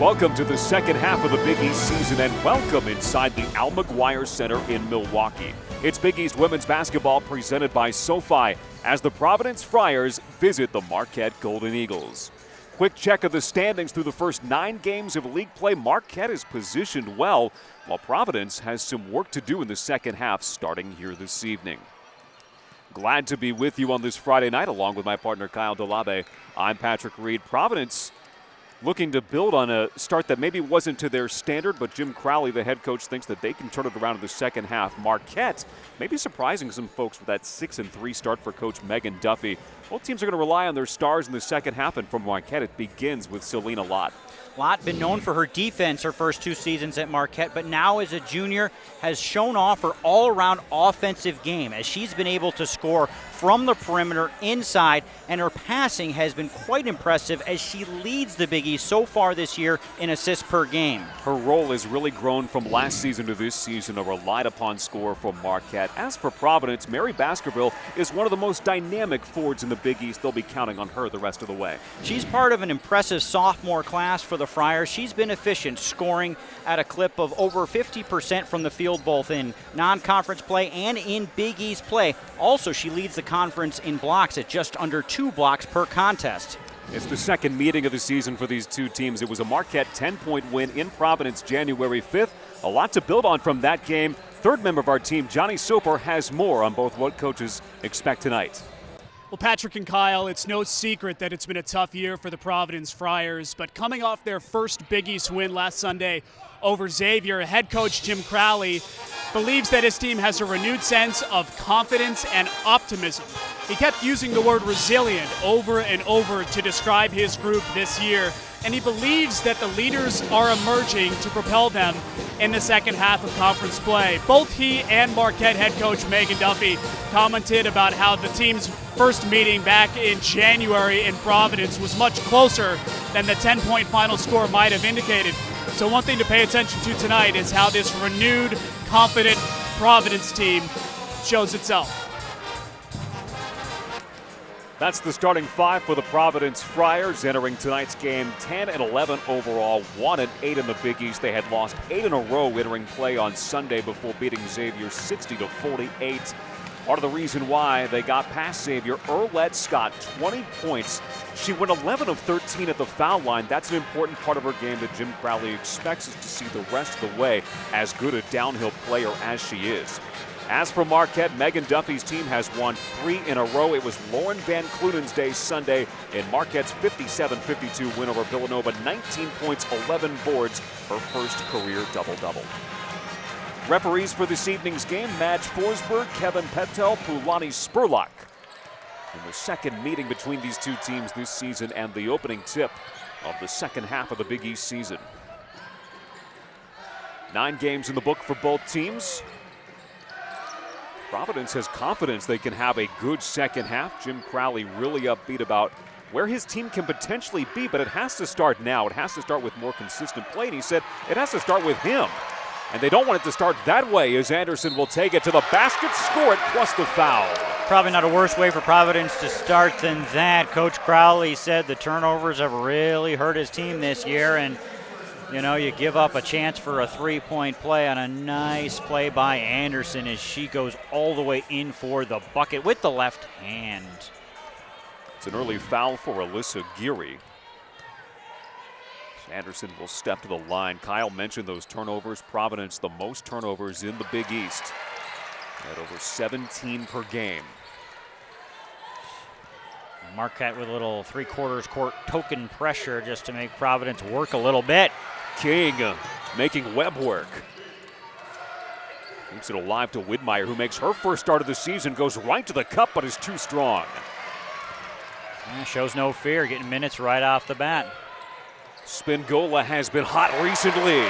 Welcome to the second half of the Big East season and welcome inside the Al McGuire Center in Milwaukee. It's Big East women's basketball presented by SoFi as the Providence Friars visit the Marquette Golden Eagles. Quick check of the standings through the first 9 games of league play. Marquette is positioned well, while Providence has some work to do in the second half starting here this evening. Glad to be with you on this Friday night along with my partner Kyle Delabe. I'm Patrick Reed. Providence looking to build on a start that maybe wasn't to their standard, but Jim Crowley, the head coach, thinks that they can turn it around in the second half. Marquette maybe surprising some folks with that 6-3 start for Coach Megan Duffy. Both teams are going to rely on their stars in the second half, and for Marquette it begins with Selena Lott. Lott been known for her defense her first 2 seasons at Marquette, but now as a junior has shown off her all-around offensive game as she's been able to score from the perimeter inside, and her passing has been quite impressive as she leads the Big East so far this year in assists per game. Her role has really grown from last season to this season, a relied-upon scorer for Marquette. As for Providence, Mary Baskerville is one of the most dynamic forwards in the Big East. They'll be counting on her the rest of the way. She's part of an impressive sophomore class for the Friars. She's been efficient, scoring at a clip of over 50% from the field, both in non-conference play and in Big East play. Also, she leads the conference in blocks at just under 2 blocks per contest. It's the second meeting of the season for these two teams. It was a Marquette 10-point win in Providence January 5th. A lot to build on from that game. Third member of our team, Johnny Soper, has more on both what coaches expect tonight. Well, Patrick and Kyle, it's no secret that it's been a tough year for the Providence Friars, but coming off their first Big East win last Sunday over Xavier, head coach Jim Crowley believes that his team has a renewed sense of confidence and optimism. He kept using the word resilient over and over to describe his group this year, and he believes that the leaders are emerging to propel them in the second half of conference play. Both he and Marquette head coach Megan Duffy commented about how the team's first meeting back in January in Providence was much closer than the 10-point final score might have indicated. So one thing to pay attention to tonight is how this renewed, confident Providence team shows itself. That's the starting 5 for the Providence Friars entering tonight's game 10-11 overall, 1-8 in the Big East. They had lost 8 in a row entering play on Sunday before beating Xavier 60-48. Part of the reason why they got past Xavier, Erlette Scott, 20 points. She went 11 of 13 at the foul line. That's an important part of her game that Jim Crowley expects us to see the rest of the way, as good a downhill player as she is. As for Marquette, Megan Duffy's team has won 3 in a row. It was Lauren Van Clunen's day Sunday in Marquette's 57-52 win over Villanova. 19 points, 11 boards, her first career double-double. Referees for this evening's game, Madge Forsberg, Kevin Pettel, Pulani Spurlock. In the second meeting between these two teams this season and the opening tip of the second half of the Big East season. 9 games in the book for both teams. Providence has confidence they can have a good second half. Jim Crowley really upbeat about where his team can potentially be, but it has to start now. It has to start with more consistent play, and he said it has to start with him. And they don't want it to start that way, as Anderson will take it to the basket, score it, plus the foul. Probably not a worse way for Providence to start than that. Coach Crowley said the turnovers have really hurt his team this year, and you know, you give up a chance for a 3-point play on a nice play by Anderson as she goes all the way in for the bucket with the left hand. It's an early foul for Alyssa Geary. Anderson will step to the line. Kyle mentioned those turnovers. Providence, the most turnovers in the Big East at over 17 per game. Marquette with a little 3/4 court token pressure just to make Providence work a little bit. King making Webb work. Keeps it alive to Widmeyer, who makes her first start of the season, goes right to the cup, but is too strong. Shows no fear, getting minutes right off the bat. Spingola has been hot recently.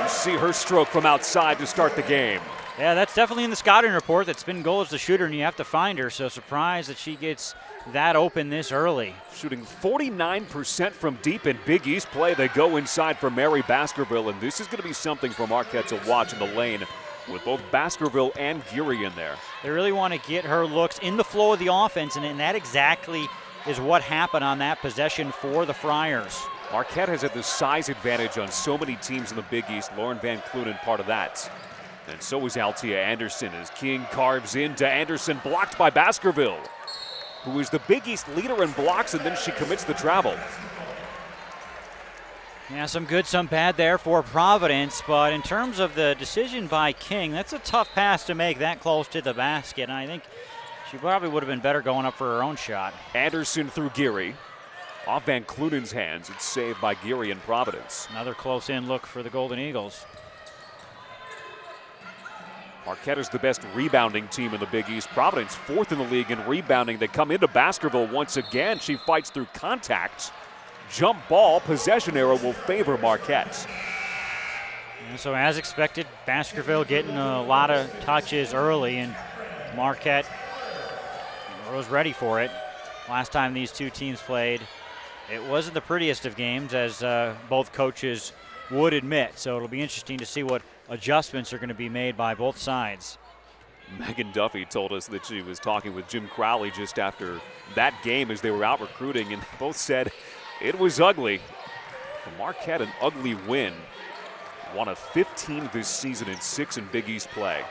You see her stroke from outside to start the game. Yeah, that's definitely in the scouting report that Spingola's the shooter and you have to find her, so surprised that she gets that open this early. Shooting 49% from deep in Big East play. They go inside for Mary Baskerville, and this is going to be something for Marquette to watch in the lane with both Baskerville and Geary in there. They really want to get her looks in the flow of the offense, and that exactly is what happened on that possession for the Friars. Marquette has had the size advantage on so many teams in the Big East. Lauren Van Clunen part of that. And so is Altia Anderson as King carves into Anderson, blocked by Baskerville, who is the Big East leader in blocks, and then she commits the travel. Yeah, some good, some bad there for Providence, but in terms of the decision by King, that's a tough pass to make that close to the basket, and I think she probably would have been better going up for her own shot. Anderson through Geary. Off Van Clunen's hands. It's saved by Geary in Providence. Another close-in look for the Golden Eagles. Marquette is the best rebounding team in the Big East. Providence fourth in the league in rebounding. They come into Baskerville once again. She fights through contact. Jump ball, possession arrow will favor Marquette. And so as expected, Baskerville getting a lot of touches early, and Marquette was ready for it. Last time these two teams played, it wasn't the prettiest of games, as both coaches would admit. So it'll be interesting to see what adjustments are going to be made by both sides. Megan Duffy told us that she was talking with Jim Crowley just after that game as they were out recruiting, and both said it was ugly. For Marquette, an ugly win. One of 15 this season and 6 in Big East play.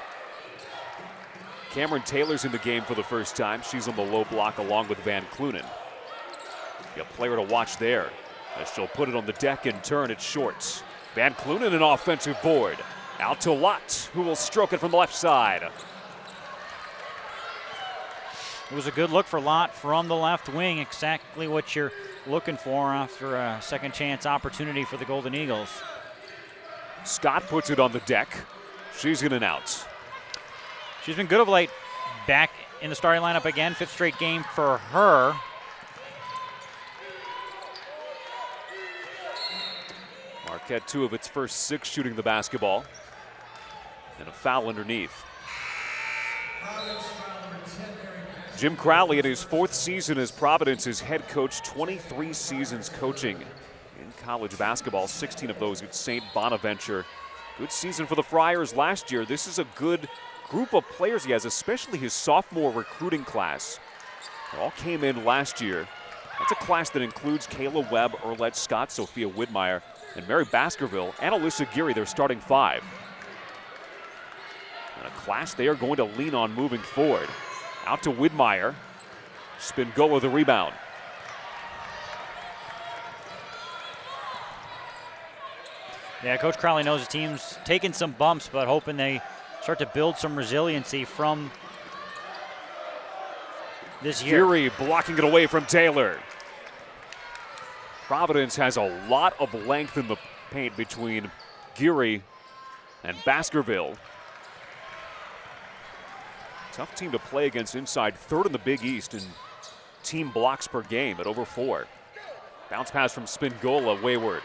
Cameron Taylor's in the game for the first time. She's on the low block along with Van Clunen. A player to watch there as she'll put it on the deck and turn it short. Van Clunen an offensive board. Out to Lott, who will stroke it from the left side. It was a good look for Lott from the left wing, exactly what you're looking for after a second chance opportunity for the Golden Eagles. Scott puts it on the deck. She's in and out. She's been good of late, back in the starting lineup again, 5th straight game for her. Marquette 2 of its first 6 shooting the basketball. And a foul underneath. Jim Crowley in his 4th season as Providence's head coach, 23 seasons coaching in college basketball, 16 of those at St. Bonaventure. Good season for the Friars last year. This is a good group of players he has, especially his sophomore recruiting class. They all came in last year. That's a class that includes Kayla Webb, Erlette Scott, Sophia Widmeyer, and Mary Baskerville, and Alyssa Geary, their starting 5. And a class they are going to lean on moving forward. Out to Widmeyer. Spingola the rebound. Yeah, Coach Crowley knows the team's taking some bumps, but hoping they start to build some resiliency from this year. Geary blocking it away from Taylor. Providence has a lot of length in the paint between Geary and Baskerville. Tough team to play against inside, 3rd in the Big East in team blocks per game at over 4. Bounce pass from Spingola, wayward.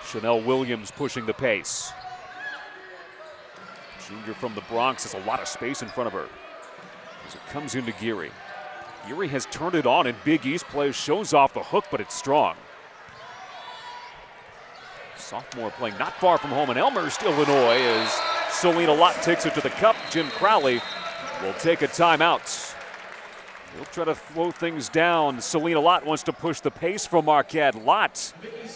Chanel Williams pushing the pace. Junior from the Bronx has a lot of space in front of her as it comes into Geary. Geary has turned it on in Big East play, shows off the hook, but it's strong. Sophomore playing not far from home in Elmhurst, Illinois, as Selena Lott takes it to the cup. Jim Crowley will take a timeout. He'll try to slow things down. Selena Lott wants to push the pace from Marquette. Lott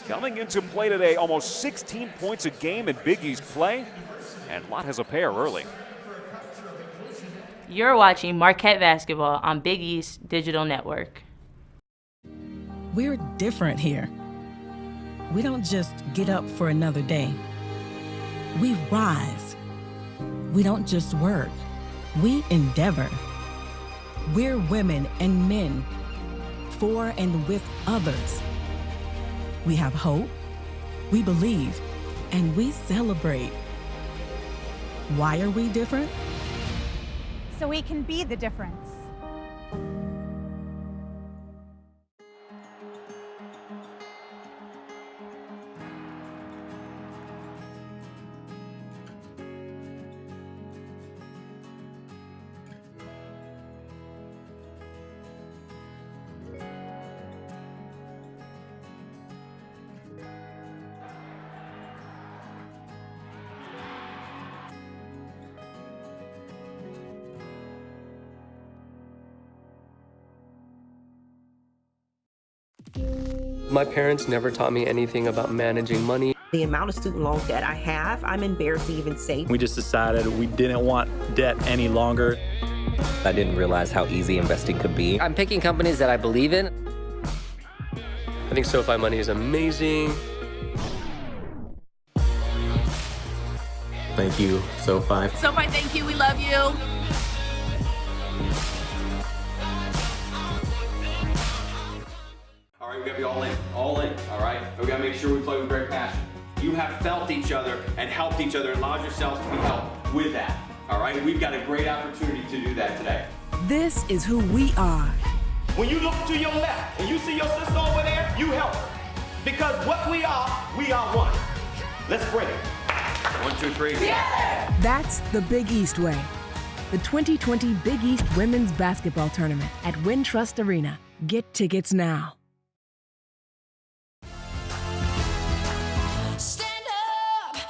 coming into play today, almost 16 points a game in Big East play, and Lott has a pair early. You're watching Marquette Basketball on Big East Digital Network. We're different here. We don't just get up for another day. We rise. We don't just work. We endeavor. We're women and men, for and with others. We have hope, we believe, and we celebrate. Why are we different? So we can be the difference. My parents never taught me anything about managing money. The amount of student loan debt I have, I'm embarrassed to even say. We just decided we didn't want debt any longer. I didn't realize how easy investing could be. I'm picking companies that I believe in. I think SoFi Money is amazing. Thank you, SoFi. SoFi, thank you. We love you. All right, we gotta be all in, all right? We gotta make sure we play with great passion. You have felt each other and helped each other and allowed yourselves to be helped with that, all right? We've got a great opportunity to do that today. This is who we are. When you look to your left and you see your sister over there, you help her. Because what we are one. Let's bring it. 1, 2, 3. Yeah! That's the Big East way. The 2020 Big East Women's Basketball Tournament at Wintrust Arena. Get tickets now.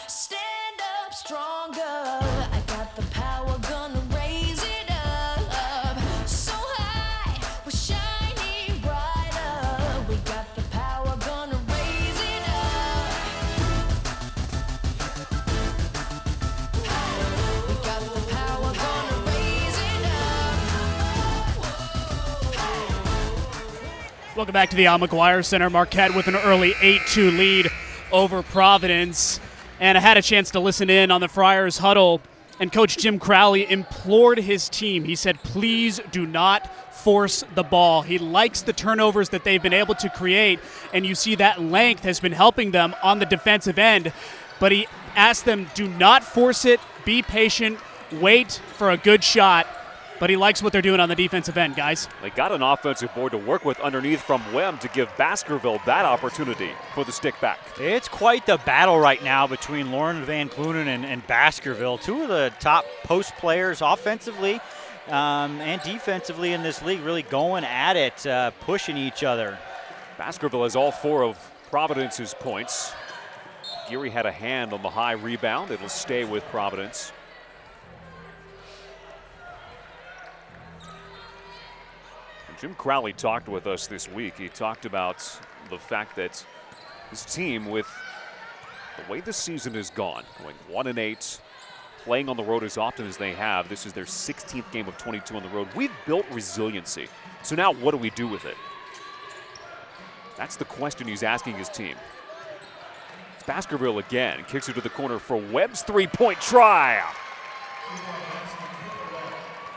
Stand up stronger. I got the power, gonna raise it up. So high, we're shining brighter. We got the power, gonna raise it up. We got the power, gonna raise it up. Welcome back to the Al McGuire Center. Marquette with an early 8-2 lead over Providence. And I had a chance to listen in on the Friars huddle, and Coach Jim Crowley implored his team. He said, please do not force the ball. He likes the turnovers that they've been able to create, and you see that length has been helping them on the defensive end. But he asked them, do not force it, be patient, wait for a good shot. But he likes what they're doing on the defensive end, guys. They got an offensive board to work with underneath from Wem to give Baskerville that opportunity for the stick back. It's quite the battle right now between Lauren Van Clunen and Baskerville, two of the top post players offensively and defensively in this league, really going at it, pushing each other. Baskerville has all 4 of Providence's points. Geary had a hand on the high rebound. It'll stay with Providence. Jim Crowley talked with us this week. He talked about the fact that his team, with the way the season has gone, going 1-8, playing on the road as often as they have, this is their 16th game of 22 on the road. We've built resiliency. So now what do we do with it? That's the question he's asking his team. It's Baskerville again. Kicks it to the corner for Webb's three-point try.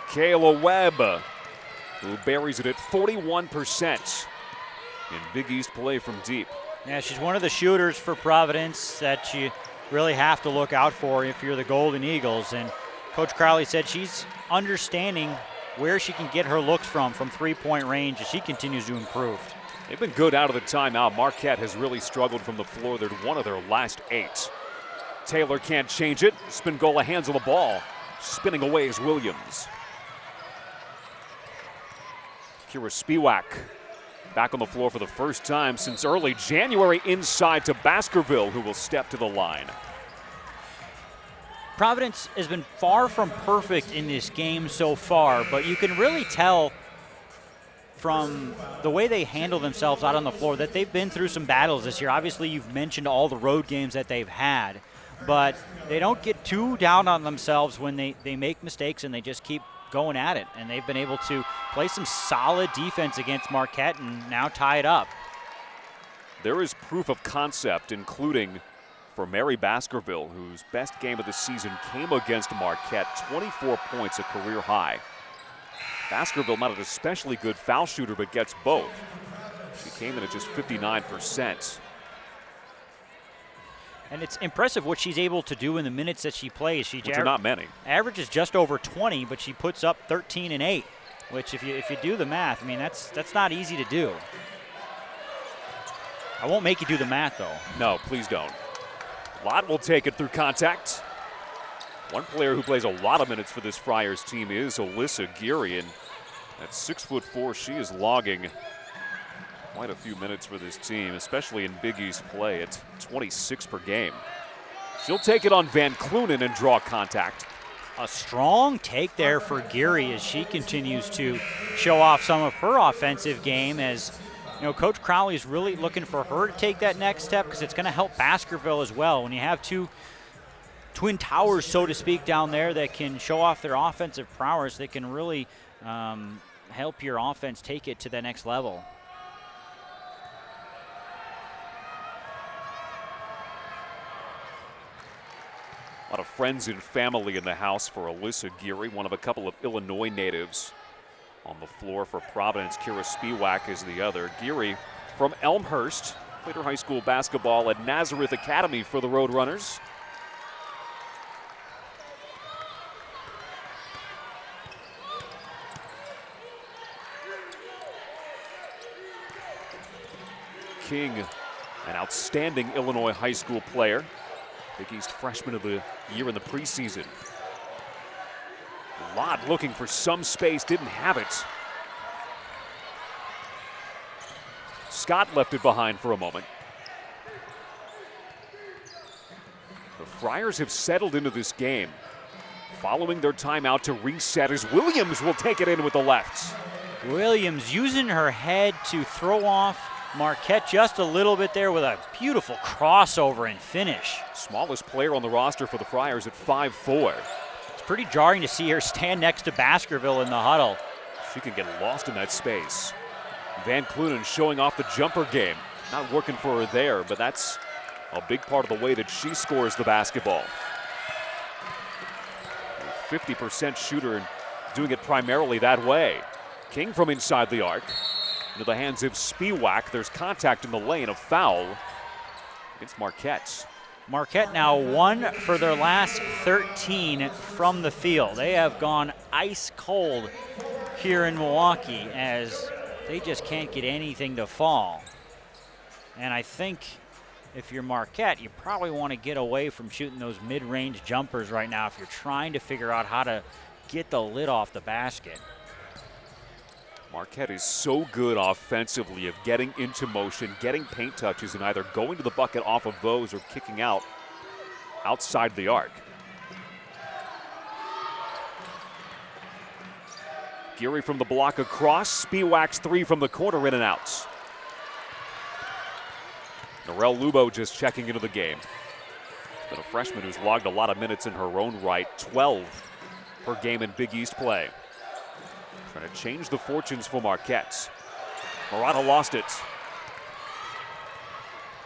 Kayla Webb, who buries it at 41% in Big East play from deep. Yeah, she's one of the shooters for Providence that you really have to look out for if you're the Golden Eagles. And Coach Crowley said she's understanding where she can get her looks from three-point range as she continues to improve. They've been good out of the timeout. Marquette has really struggled from the floor. They're one of their last 8. Taylor can't change it. Spingola hands on the ball. Spinning away is Williams. Kira Spiewak back on the floor for the first time since early January, inside to Baskerville, who will step to the line. Providence has been far from perfect in this game so far, but you can really tell from the way they handle themselves out on the floor that they've been through some battles this year. Obviously, you've mentioned all the road games that they've had, but they don't get too down on themselves when they make mistakes, and they just keep going at it. And they've been able to play some solid defense against Marquette and now tie it up. There is proof of concept, including for Mary Baskerville, whose best game of the season came against Marquette, 24 points, a career high. Baskerville not an especially good foul shooter, but gets both. She came in at just 59%. And it's impressive what she's able to do in the minutes that she plays. Which are not many. Averages just over 20, but she puts up 13 and 8, which if you do the math, I mean, that's not easy to do. I won't make you do the math, though. No, please don't. Lott will take it through contact. One player who plays a lot of minutes for this Friars team is Alyssa Geary, and at 6'4", she is logging quite a few minutes for this team, especially in Big East play at 26 per game. She'll take it on Van Clunen and draw contact. A strong take there for Geary as she continues to show off some of her offensive game as You know, Coach Crowley's really looking for her to take that next step because it's going to help Baskerville as well. When you have two twin towers, so to speak, down there that can show off their offensive prowess, they can really help your offense take it to the next level. A lot of friends and family in the house for Alyssa Geary, one of a couple of Illinois natives on the floor for Providence. Kira Spiewak is the other. Geary from Elmhurst, played her high school basketball at Nazareth Academy for the Roadrunners. King, an outstanding Illinois high school player. Big East freshman of the year in the preseason. Lott looking for some space, didn't have it. Scott left it behind for a moment. The Friars have settled into this game, following their timeout to reset as Williams will take it in with the left. Williams using her head to throw off Marquette just a little bit there with a beautiful crossover and finish. Smallest player on the roster for the Friars at 5'4". It's pretty jarring to see her stand next to Baskerville in the huddle. She can get lost in that space. Van Clunen showing off the jumper game. Not working for her there, but that's a big part of the way that she scores the basketball. A 50% shooter and doing it primarily that way. King from inside the arc. Into the hands of Spiewak. There's contact in the lane, a foul against Marquette. Marquette now 1 for their last 13 from the field. They have gone ice cold here in Milwaukee as they just can't get anything to fall. And I think if you're Marquette, you probably want to get away from shooting those mid-range jumpers right now if you're trying to figure out how to get the lid off the basket. Marquette is so good offensively of getting into motion, getting paint touches, and either going to the bucket off of those or kicking out outside the arc. Geary from the block across. Spiewak's three from the corner, in and out. Narelle Lubo just checking into the game. Been a freshman who's logged a lot of minutes in her own right, 12 per game in Big East play. Trying to change the fortunes for Marquette. Murata lost it.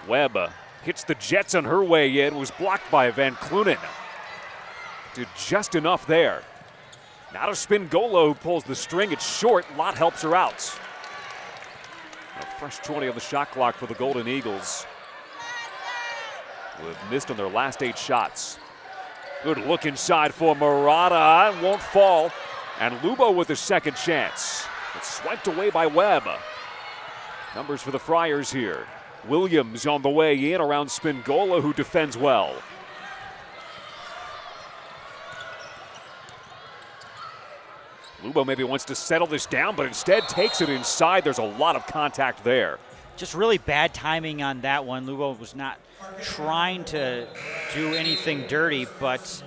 Webb hits the Jets on her way in. Was blocked by Van Clunen. Did just enough there. Now to Spingolo, who pulls the string. It's short. Lott helps her out. A fresh 20 on the shot clock for the Golden Eagles, who have missed on their last 8 shots. Good look inside for Murata. Won't fall. And Lubo with his second chance. It's swiped away by Webb. Numbers for the Friars here. Williams on the way in around Spingola, who defends well. Lubo maybe wants to settle this down, but instead takes it inside. There's a lot of contact there. Just really bad timing on that one. Lubo was not trying to do anything dirty, but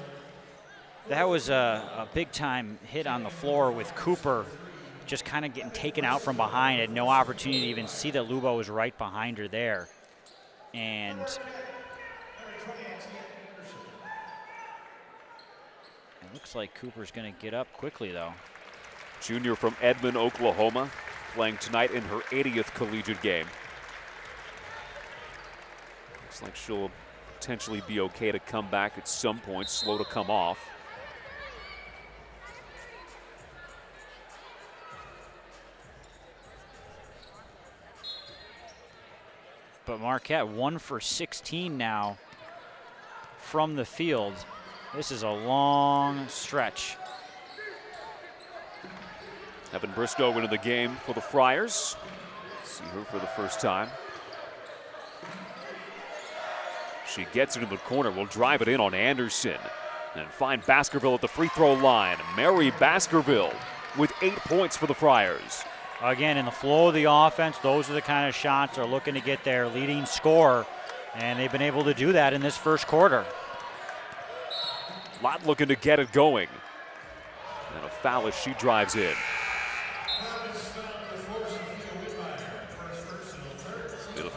that was a big-time hit on the floor with Cooper just kind of getting taken out from behind. Had no opportunity to even see that Lubo was right behind her there. And it looks like Cooper's going to get up quickly, though. Junior from Edmond, Oklahoma, playing tonight in her 80th collegiate game. Looks like she'll potentially be okay to come back at some point, slow to come off. But Marquette 1 for 16 now from the field. This is a long stretch. Evan Briscoe into the game for the Friars. See her for the first time. She gets it in the corner. Will drive it in on Anderson and find Baskerville at the free throw line. Mary Baskerville with 8 points for the Friars. Again, in the flow of the offense, those are the kind of shots they're looking to get their leading scorer, and they've been able to do that in this first quarter. Lott looking to get it going. And a foul as she drives in.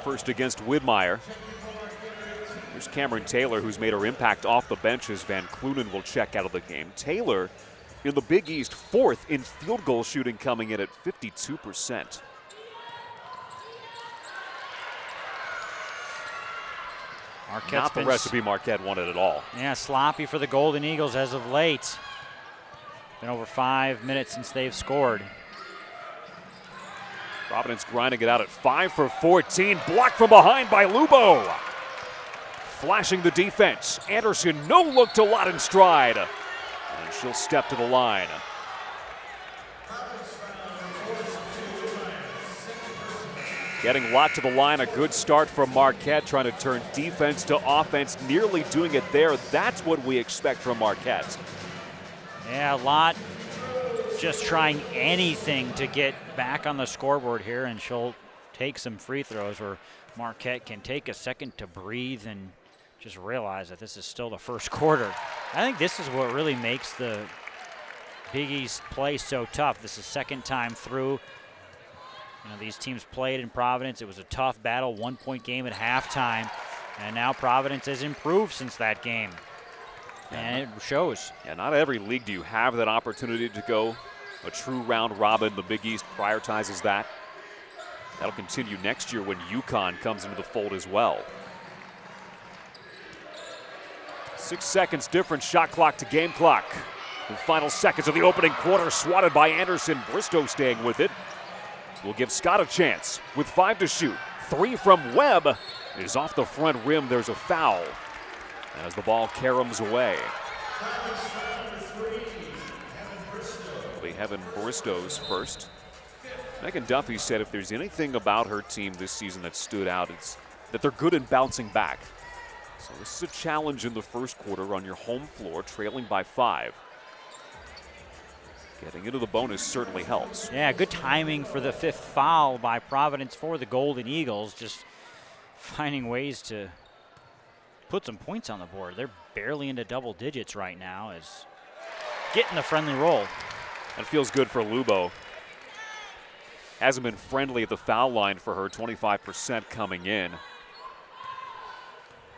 first against Widmeyer. There's Cameron Taylor, who's made her impact off the bench as Van Clunen will check out of the game. Taylor in the Big East, 4th in field goal shooting, coming in at 52%. Not the recipe Marquette wanted at all. Yeah, sloppy for the Golden Eagles as of late. Been over 5 minutes since they've scored. Providence grinding it out at 5 for 14. Blocked from behind by Lubo. Flashing the defense. Anderson, no look to lot in stride. And she'll step to the line. Getting Lott to the line, a good start from Marquette, trying to turn defense to offense, nearly doing it there. That's what we expect from Marquette. Yeah, Lott just trying anything to get back on the scoreboard here, and she'll take some free throws where Marquette can take a second to breathe and just realize that this is still the first quarter. I think this is what really makes the Big East play so tough. This is second time through. You know, these teams played in Providence. It was a tough battle, 1-point game at halftime, and now Providence has improved since that game, and it shows. Yeah, not every league do you have that opportunity to go a true round robin. The Big East prioritizes that. That'll continue next year when UConn comes into the fold as well. 6 seconds difference, shot clock to game clock. The final seconds of the opening quarter, swatted by Anderson. Bristow staying with it. Will give Scott a chance with 5 to shoot. 3 from Webb is off the front rim. There's a foul as the ball caroms away. It'll be Heaven Bristow's first. Megan Duffy said if there's anything about her team this season that stood out, it's that they're good in bouncing back. So this is a challenge in the first quarter on your home floor, trailing by 5. Getting into the bonus certainly helps. Yeah, good timing for the 5th foul by Providence for the Golden Eagles. Just finding ways to put some points on the board. They're barely into double digits right now as getting the friendly roll. That feels good for Lubo. Hasn't been friendly at the foul line for her, 25% coming in.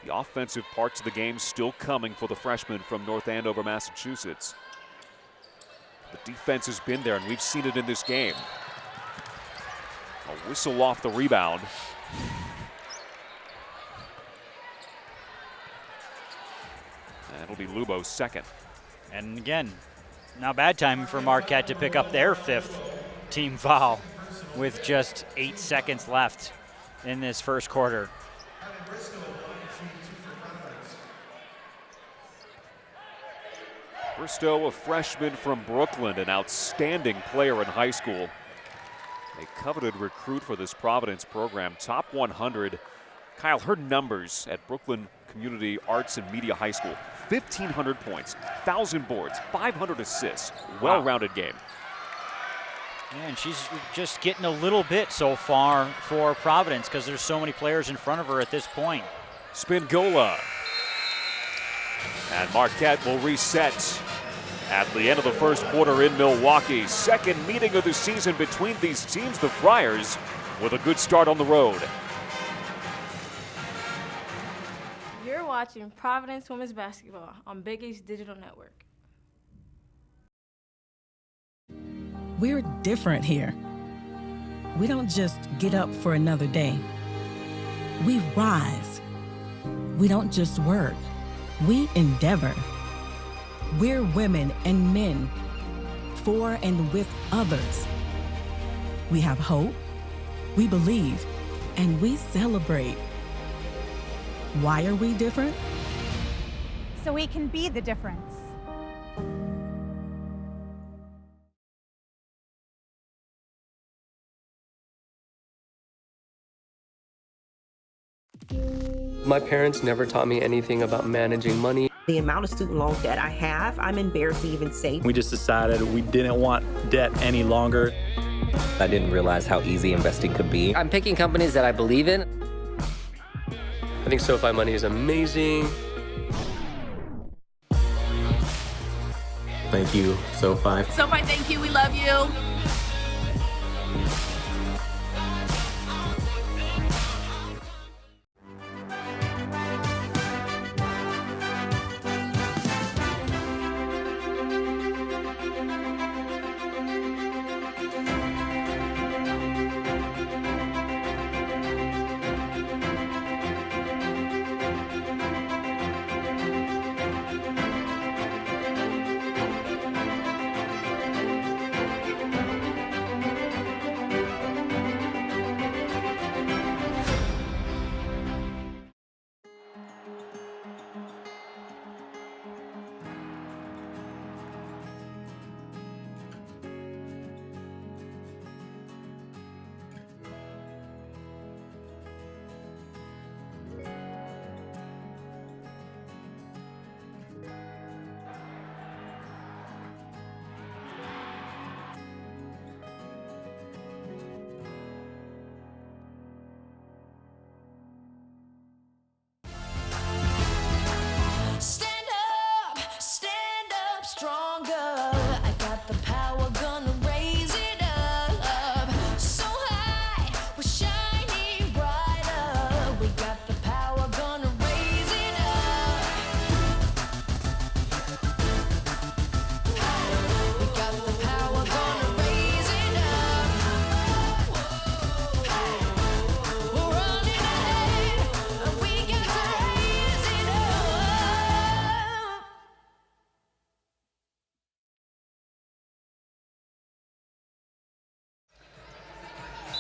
The offensive parts of the game still coming for the freshman from North Andover, Massachusetts. The defense has been there, and we've seen it in this game. A whistle off the rebound. That'll be Lubo's second. And again, not bad timing for Marquette to pick up their 5th team foul with just 8 seconds left in this first quarter. Bristow, a freshman from Brooklyn, an outstanding player in high school. A coveted recruit for this Providence program, top 100. Kyle, her numbers at Brooklyn Community Arts and Media High School, 1,500 points, 1,000 boards, 500 assists, well-rounded game. Yeah, and she's just getting a little bit so far for Providence because there's so many players in front of her at this point. Spingola. And Marquette will reset at the end of the first quarter in Milwaukee. Second meeting of the season between these teams, the Friars, with a good start on the road. You're watching Providence Women's Basketball on Big East Digital Network. We're different here. We don't just get up for another day. We rise. We don't just work. We endeavor. We're women and men, for and with others. We have hope, we believe, and we celebrate. Why are we different? So we can be the difference. My parents never taught me anything about managing money. The amount of student loan debt I have, I'm embarrassed to even say. We just decided we didn't want debt any longer. I didn't realize how easy investing could be. I'm picking companies that I believe in. I think SoFi money is amazing. Thank you, SoFi. SoFi, thank you. We love you.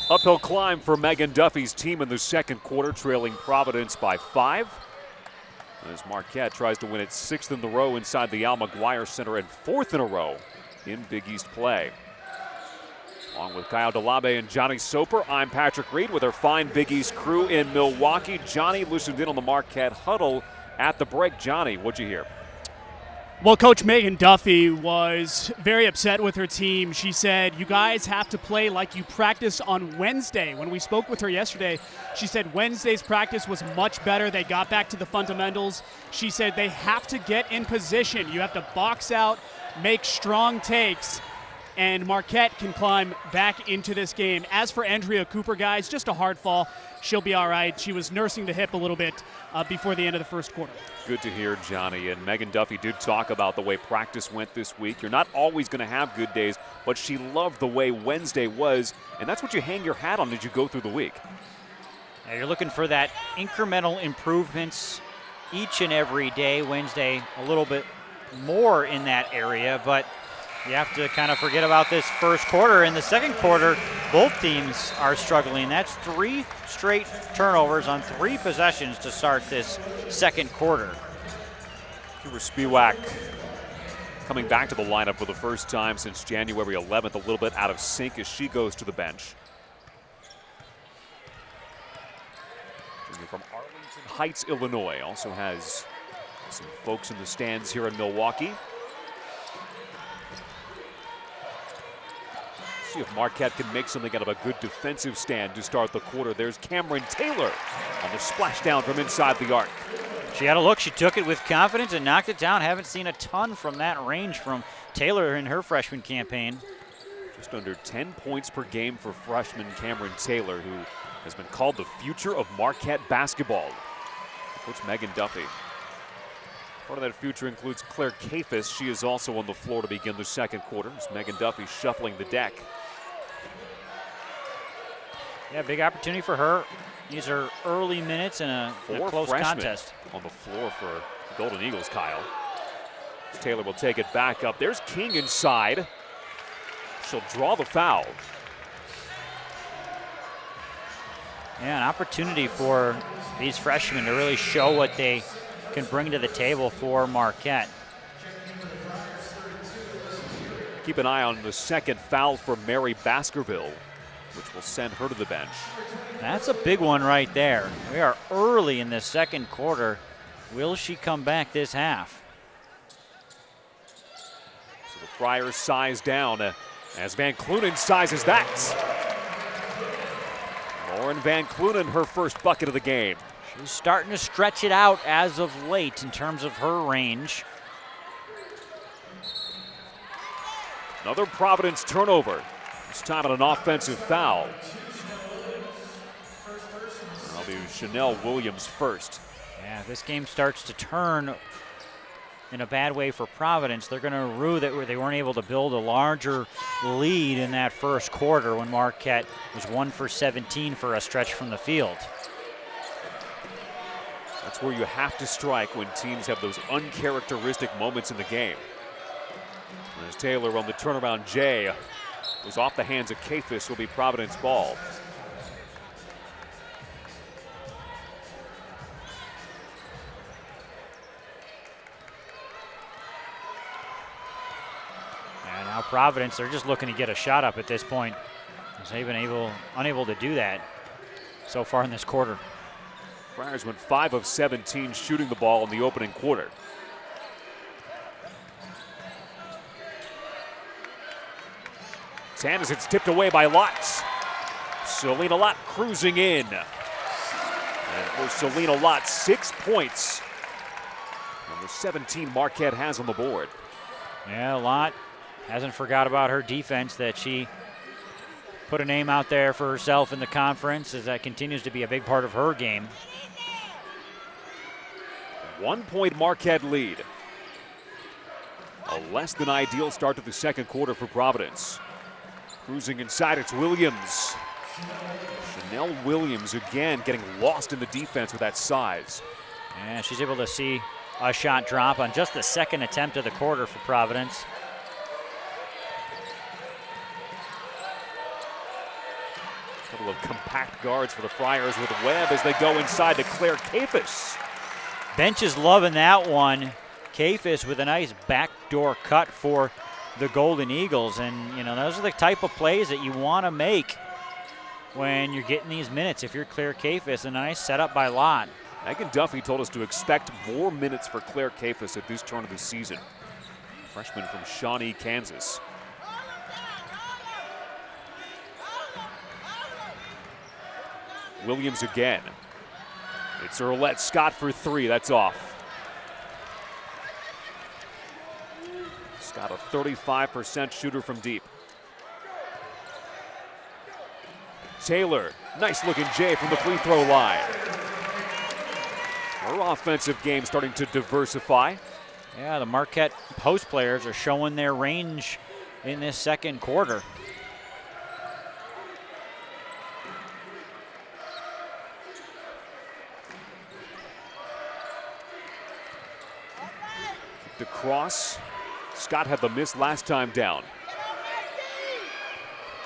Uphill climb for Megan Duffy's team in the second quarter, trailing Providence by 5. As Marquette tries to win its 6th in a row inside the Al McGuire Center and 4th in a row in Big East play. Along with Kyle Delabe and Johnny Soper, I'm Patrick Reed with our fine Big East crew in Milwaukee. Johnny listened in on the Marquette huddle at the break. Johnny, what'd you hear? Well, Coach Megan Duffy was very upset with her team. She said, you guys have to play like you practiced on Wednesday. When we spoke with her yesterday, she said Wednesday's practice was much better. They got back to the fundamentals. She said they have to get in position. You have to box out, make strong takes, and Marquette can climb back into this game. As for Andrea Cooper, guys, just a hard fall. She'll be all right. She was nursing the hip a little bit before the end of the first quarter. Good to hear, Johnny. And Megan Duffy did talk about the way practice went this week. You're not always going to have good days, but she loved the way Wednesday was, and that's what you hang your hat on as you go through the week. Now you're looking for that incremental improvements each and every day. Wednesday, a little bit more in that area, but you have to kind of forget about this first quarter. In the second quarter, both teams are struggling. That's 3 straight turnovers on 3 possessions to start this second quarter. Cooper Spiewak coming back to the lineup for the first time since January 11th, a little bit out of sync as she goes to the bench. From Arlington Heights, Illinois, also has some folks in the stands here in Milwaukee. See if Marquette can make something out of a good defensive stand to start the quarter. There's Cameron Taylor on the splashdown from inside the arc. She had a look. She took it with confidence and knocked it down. Haven't seen a ton from that range from Taylor in her freshman campaign. Just under 10 points per game for freshman Cameron Taylor, who has been called the future of Marquette basketball. Coach Megan Duffy. Part of that future includes Claire Kafis. She is also on the floor to begin the second quarter. As Megan Duffy shuffling the deck. Yeah, big opportunity for her. These are early minutes in a close contest. On the floor for the Golden Eagles, Kyle. Taylor will take it back up. There's King inside. She'll draw the foul. Yeah, an opportunity for these freshmen to really show what they can bring to the table for Marquette. Keep an eye on the second foul for Mary Baskerville, which will send her to the bench. That's a big one right there. We are early in the second quarter. Will she come back this half? So the Friars size down as Van Clunen sizes that. Lauren Van Clunen, her first bucket of the game. She's starting to stretch it out as of late in terms of her range. Another Providence turnover. This time on an offensive foul. That'll be Chanel Williams first. Yeah, if this game starts to turn in a bad way for Providence, they're going to rue that they weren't able to build a larger lead in that first quarter when Marquette was 1 for 17 for a stretch from the field. That's where you have to strike when teams have those uncharacteristic moments in the game. As Taylor on the turnaround J was off the hands of Kafis, will be Providence ball. And now Providence, they're just looking to get a shot up at this point. They've been unable to do that so far in this quarter. Friars went 5 of 17 shooting the ball in the opening quarter. Tan as it's tipped away by Lotz. Selena Lott cruising in. And for Selena Lott, 6 points. Number 17 Marquette has on the board. Yeah, Lott hasn't forgot about her defense, that she put a name out there for herself in the conference, as that continues to be a big part of her game. 1 point Marquette lead. A less than ideal start to the second quarter for Providence. Cruising inside, it's Williams. Chanel Williams again getting lost in the defense with that size. And she's able to see a shot drop on just the second attempt of the quarter for Providence. couple of compact guards for the Friars with Webb as they go inside to Claire Kafis. Bench is loving that one. Kafis with a nice backdoor cut for the Golden Eagles. And, you know, those are the type of plays that you want to make when you're getting these minutes. If you're Claire Kafis, a nice setup by Lott. Megan Duffy told us to expect more minutes for Claire Kafis at this turn of the season. Freshman from Shawnee, Kansas. Williams again. It's Earlette Scott for three. That's off. Scott, a 35% shooter from deep. Taylor, nice looking J from the free throw line. Her offensive game starting to diversify. Yeah, the Marquette post players are showing their range in this second quarter. The cross. Scott had the miss last time down.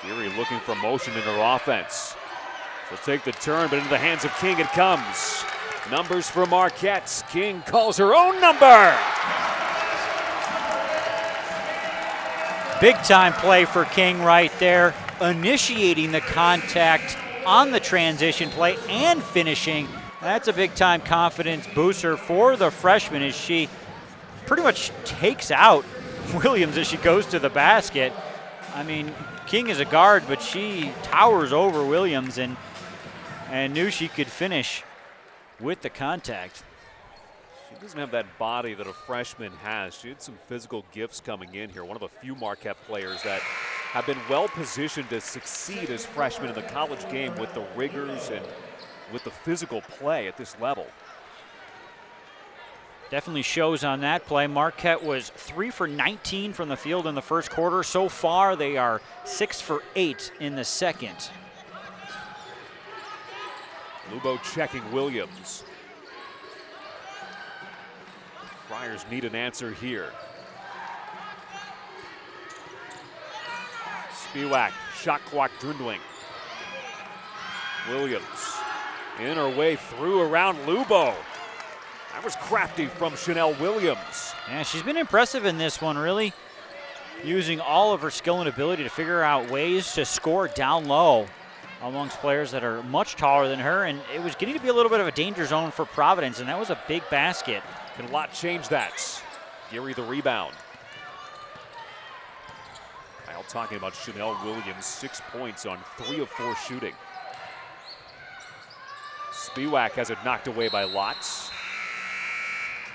Geary looking for motion in her offense. She'll take the turn, but into the hands of King it comes. Numbers for Marquette. King calls her own number. Big time play for King right there, initiating the contact on the transition play and finishing. That's a big time confidence booster for the freshman as she pretty much takes out Williams as she goes to the basket. I mean, King is a guard, but she towers over Williams and knew she could finish with the contact. She doesn't have that body that a freshman has. She had some physical gifts coming in here. One of the few Marquette players that have been well positioned to succeed as freshmen in the college game with the rigors and with the physical play at this level. Definitely shows on that play. Marquette was 3 for 19 from the field in the first quarter. So far, they are 6 for 8 in the second. Lubo checking Williams. Friars need an answer here. Spiewak, shot clock dwindling. Williams in her way through around Lubo. That was crafty from Chanel Williams. Yeah, she's been impressive in this one, really using all of her skill and ability to figure out ways to score down low amongst players that are much taller than her, and it was getting to be a little bit of a danger zone for Providence, and that was a big basket. Can Lott change that? Geary the rebound. Kyle talking about Chanel Williams, 6 points on 3 of 4 shooting. Spiewak has it knocked away by Lott.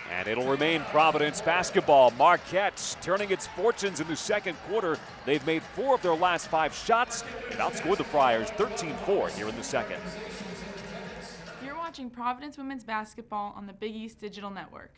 And it'll remain Providence basketball. Marquette turning its fortunes in the second quarter. They've made 4 of their last 5 shots and outscored the Friars 13-4 here in the second. You're watching Providence Women's Basketball on the Big East Digital Network.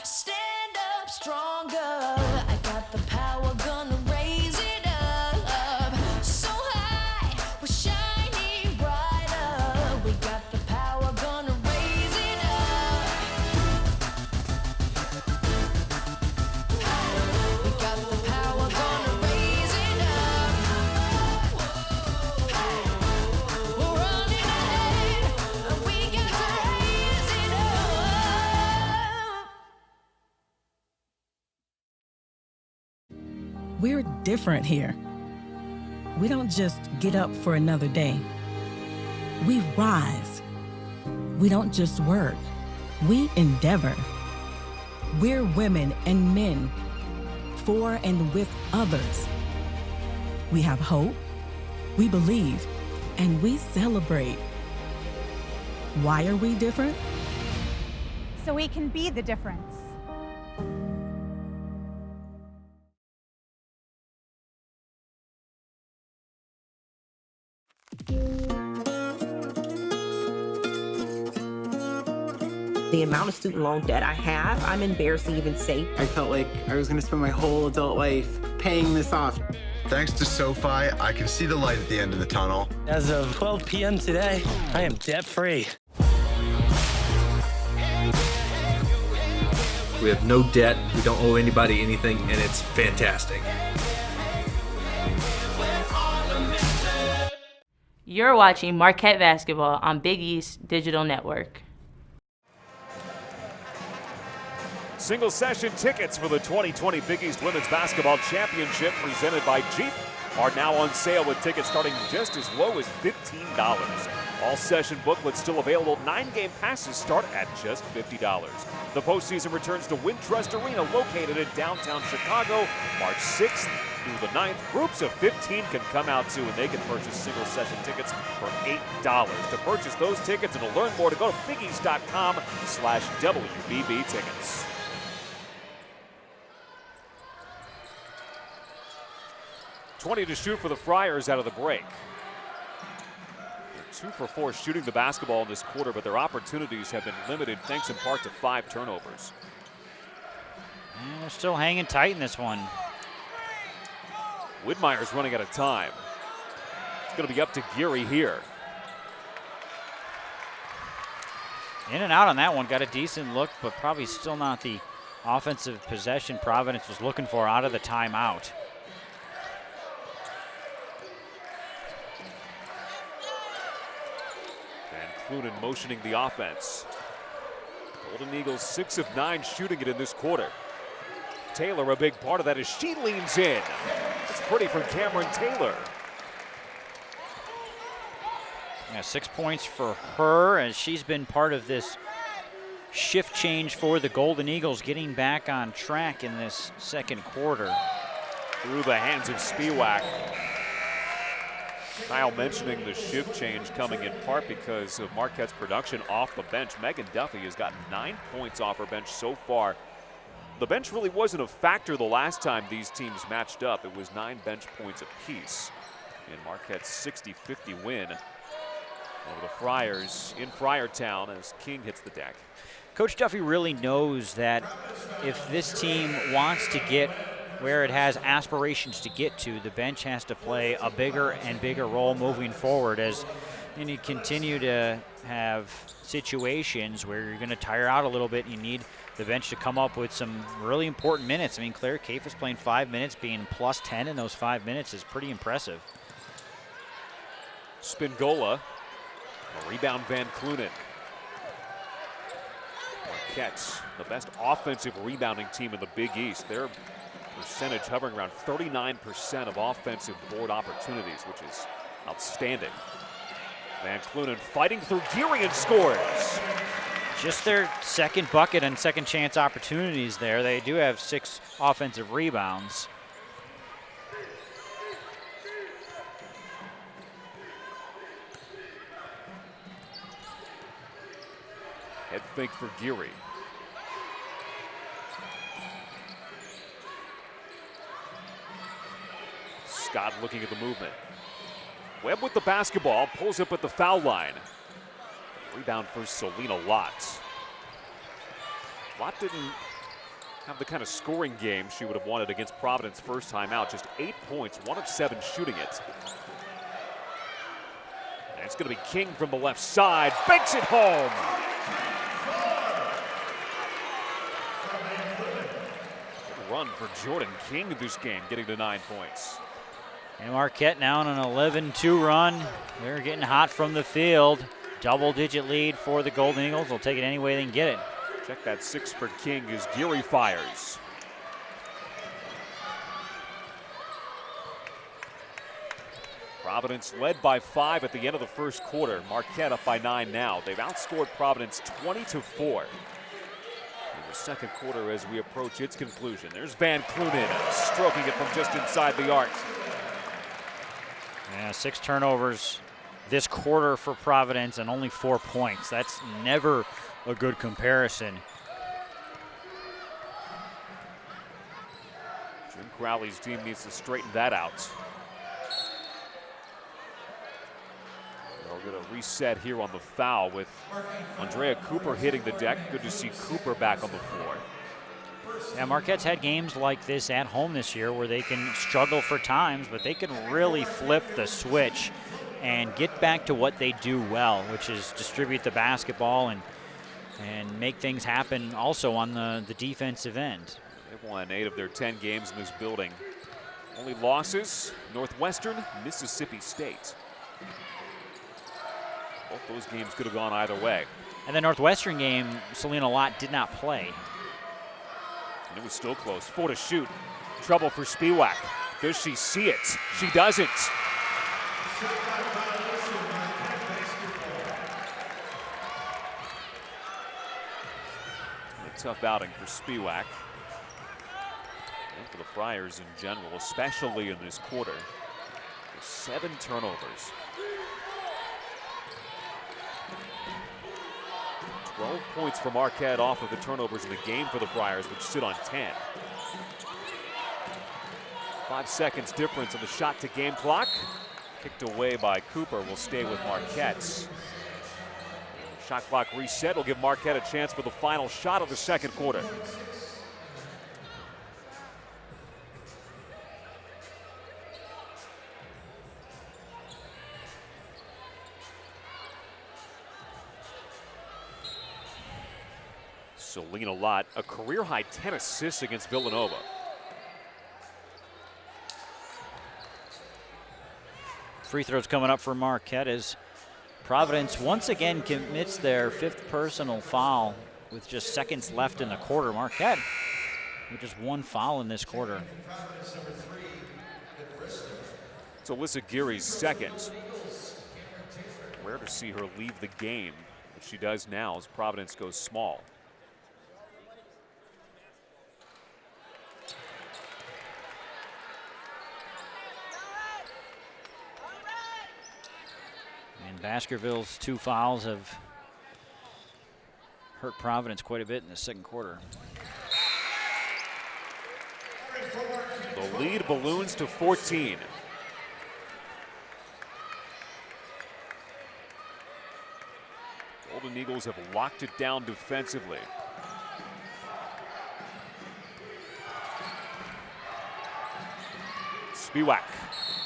Stand up stronger. I got the power, gonna raise it up. So high, we're shining brighter. We got the power, gonna raise it up. We got the power, gonna raise it up. We're running ahead, and we got to raise it up. We're different here. We don't just get up for another day. We rise. We don't just work. We endeavor. We're women and men for and with others. We have hope, we believe, and we celebrate. Why are we different? So we can be the difference. The amount of student loan debt I have, I'm embarrassed to even say. I felt like I was going to spend my whole adult life paying this off. Thanks to SoFi, I can see the light at the end of the tunnel. As of 12 p.m. today, I am debt-free. We have no debt, we don't owe anybody anything, and it's fantastic. You're watching Marquette Basketball on Big East Digital Network. Single session tickets for the 2020 Big East Women's Basketball Championship presented by Jeep are now on sale with tickets starting just as low as $15. All session booklets still available. 9-game passes start at just $50. The postseason returns to Wintrust Arena located in downtown Chicago, March 6th through the 9th. Groups of 15 can come out too, and they can purchase single session tickets for $8. To purchase those tickets and to learn more, to go to bigeast.com/WBB tickets. .20 to shoot for the Friars out of the break. They're 2 for 4 shooting the basketball in this quarter, but their opportunities have been limited thanks in part to 5 turnovers. And they're still hanging tight in this one. Widmeyer's running out of time. It's going to be up to Geary here. In and out on that one, got a decent look, but probably still not the offensive possession Providence was looking for out of the timeout. Clunin motioning the offense. Golden Eagles 6 of 9 shooting it in this quarter. Taylor, a big part of that as she leans in. It's pretty from Cameron Taylor. Yeah, 6 points for her as she's been part of this shift change for the Golden Eagles, getting back on track in this second quarter. Through the hands of Spiewak. Kyle mentioning the shift change coming in part because of Marquette's production off the bench. Megan Duffy has gotten 9 points off her bench so far. The bench really wasn't a factor the last time these teams matched up. It was 9 bench points apiece in Marquette's 60-50 win over the Friars in Friartown as King hits the deck. Coach Duffy really knows that if this team wants to get where it has aspirations to get to, the bench has to play a bigger and bigger role moving forward as you continue to have situations where you're going to tire out a little bit. You need the bench to come up with some really important minutes. I mean, Claire Caife is playing 5 minutes, being plus 10 in those 5 minutes is pretty impressive. Spingola, a rebound Van Clunin. Marquette, the best offensive rebounding team in the Big East. Their percentage hovering around 39% of offensive board opportunities, which is outstanding. Van Clunin fighting through Geary and scores. Just their second bucket and second chance opportunities there. They do have 6 offensive rebounds. Head fake for Geary. Scott looking at the movement. Webb with the basketball, pulls up at the foul line. Rebound for Selena Lott. Lott didn't have the kind of scoring game she would have wanted against Providence first time out. Just 8 points, 1 of 7 shooting it. And it's going to be King from the left side, banks it home. Good run for Jordan King this game, getting to 9 points. And Marquette now on an 11-2 run. They're getting hot from the field. Double-digit lead for the Golden Eagles. They'll take it any way they can get it. Check that 6 for King as Geary fires. Providence led by 5 at the end of the first quarter. Marquette up by 9 now. They've outscored Providence 20-4. In the second quarter as we approach its conclusion. There's Van Clunin stroking it from just inside the arc. Yeah, 6 turnovers this quarter for Providence and only 4 points. That's never a good comparison. Jim Crowley's team needs to straighten that out. We're going to reset here on the foul with Andrea Cooper hitting the deck. Good to see Cooper back on the floor. Yeah, Marquette's had games like this at home this year where they can struggle for times, but they can really flip the switch and get back to what they do well, which is distribute the basketball and make things happen also on the defensive end. They've won 8 of their 10 games in this building. Only losses, Northwestern, Mississippi State. Both those games could have gone either way. And the Northwestern game, Selena Lott did not play. And it was still close. 4 to shoot. Trouble for Spiewak. Does she see it? She doesn't. A tough outing for Spiewak. And for the Friars in general, especially in this quarter. 7 turnovers. 12 points for Marquette off of the turnovers in the game for the Friars, which sit on 10. 5 seconds difference on the shot to game clock. Kicked away by Cooper, will stay with Marquette. Shot clock reset will give Marquette a chance for the final shot of the second quarter. Selena Lott, a career-high 10 assists against Villanova. Free throws coming up for Marquette as Providence once again commits their 5th personal foul with just seconds left in the quarter. Marquette with just 1 foul in this quarter. It's Alyssa Geary's second. Rare to see her leave the game, but she does now as Providence goes small. And Baskerville's 2 fouls have hurt Providence quite a bit in the second quarter. The lead balloons to 14. Golden Eagles have locked it down defensively. Spiewak,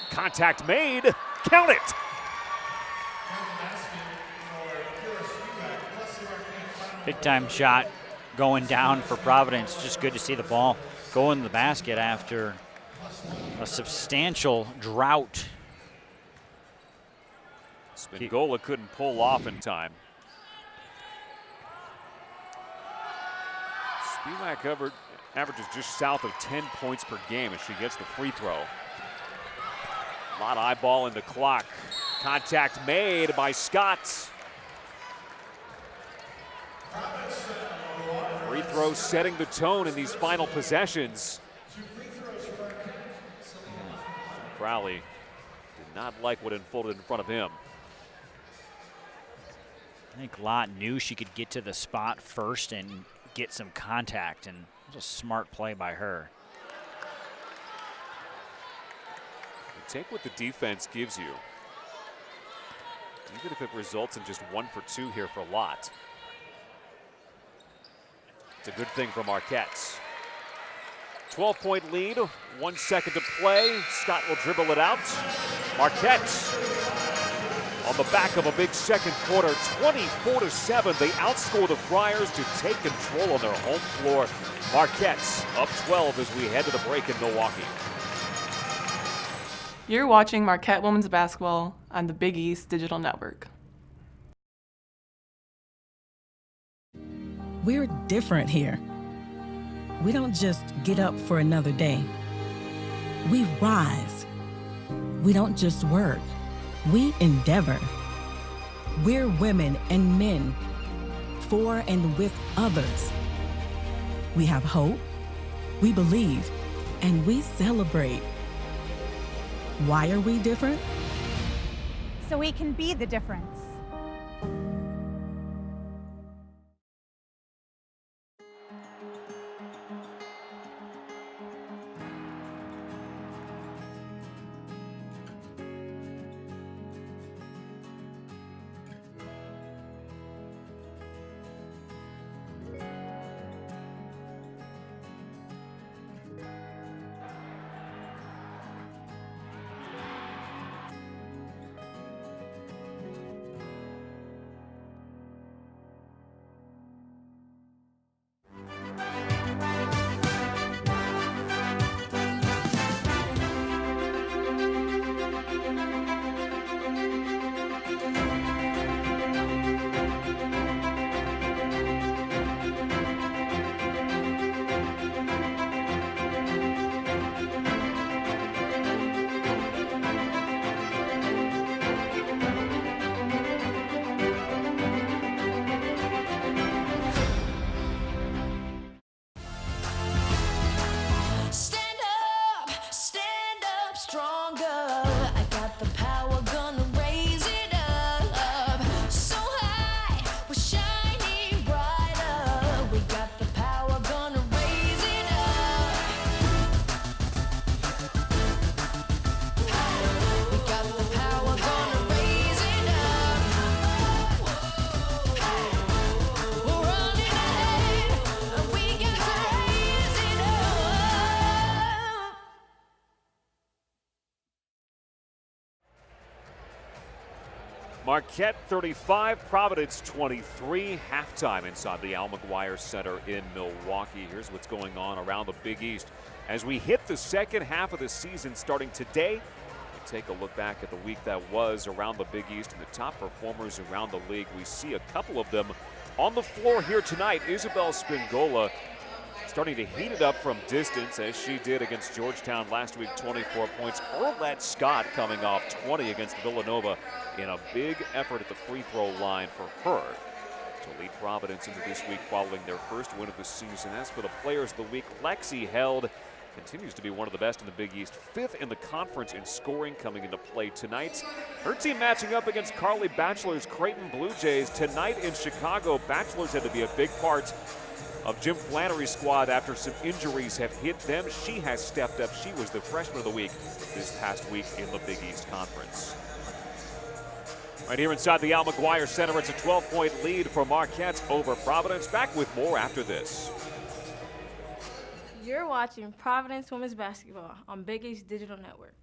contact made, count it! Big time shot going down for Providence. Just good to see the ball go in the basket after a substantial drought. Spingola couldn't pull off in time. Spiewak averages just south of 10 points per game as she gets the free throw. A lot of eyeball in the clock. Contact made by Scott. Free throw setting the tone in these final possessions. Crowley did not like what unfolded in front of him. I think Lott knew she could get to the spot first and get some contact, and it was a smart play by her. You take what the defense gives you, even if it results in just 1 for 2 here for Lott. It's a good thing for Marquette. 12-point lead, 1 second to play. Scott will dribble it out. Marquette on the back of a big second quarter, 24-7. They outscore the Friars to take control on their home floor. Marquette up 12 as we head to the break in Milwaukee. You're watching Marquette Women's Basketball on the Big East Digital Network. We're different here. We don't just get up for another day. We rise. We don't just work. We endeavor. We're women and men, for and with others. We have hope, we believe, and we celebrate. Why are we different? So we can be the difference. the power, gonna raise it up. So high, we're shining brighter. We got the power, gonna raise it up. We got the power, gonna raise it up. We're running ahead, and we got to raise it up. Marquette 35, Providence 23, halftime inside the Al McGuire Center in Milwaukee. Here's what's going on around the Big East. As we hit the second half of the season starting today, we take a look back at the week that was around the Big East and the top performers around the league. We see a couple of them on the floor here tonight. Isabel Spingola starting to heat it up from distance as she did against Georgetown last week, 24 points. Earlette Scott coming off 20 against Villanova in a big effort at the free throw line for her to lead Providence into this week following their first win of the season. As for the players of the week, Lexi Held continues to be one of the best in the Big East, 5th in the conference in scoring coming into play tonight. Her team matching up against Carly Batchelor's Creighton Blue Jays tonight in Chicago. Batchelor's had to be a big part of Jim Flannery's squad after some injuries have hit them. She has stepped up. She was the freshman of the week this past week in the Big East Conference. Right here inside the Al McGuire Center, it's a 12-point lead for Marquette over Providence. Back with more after this. You're watching Providence Women's Basketball on Big East Digital Network.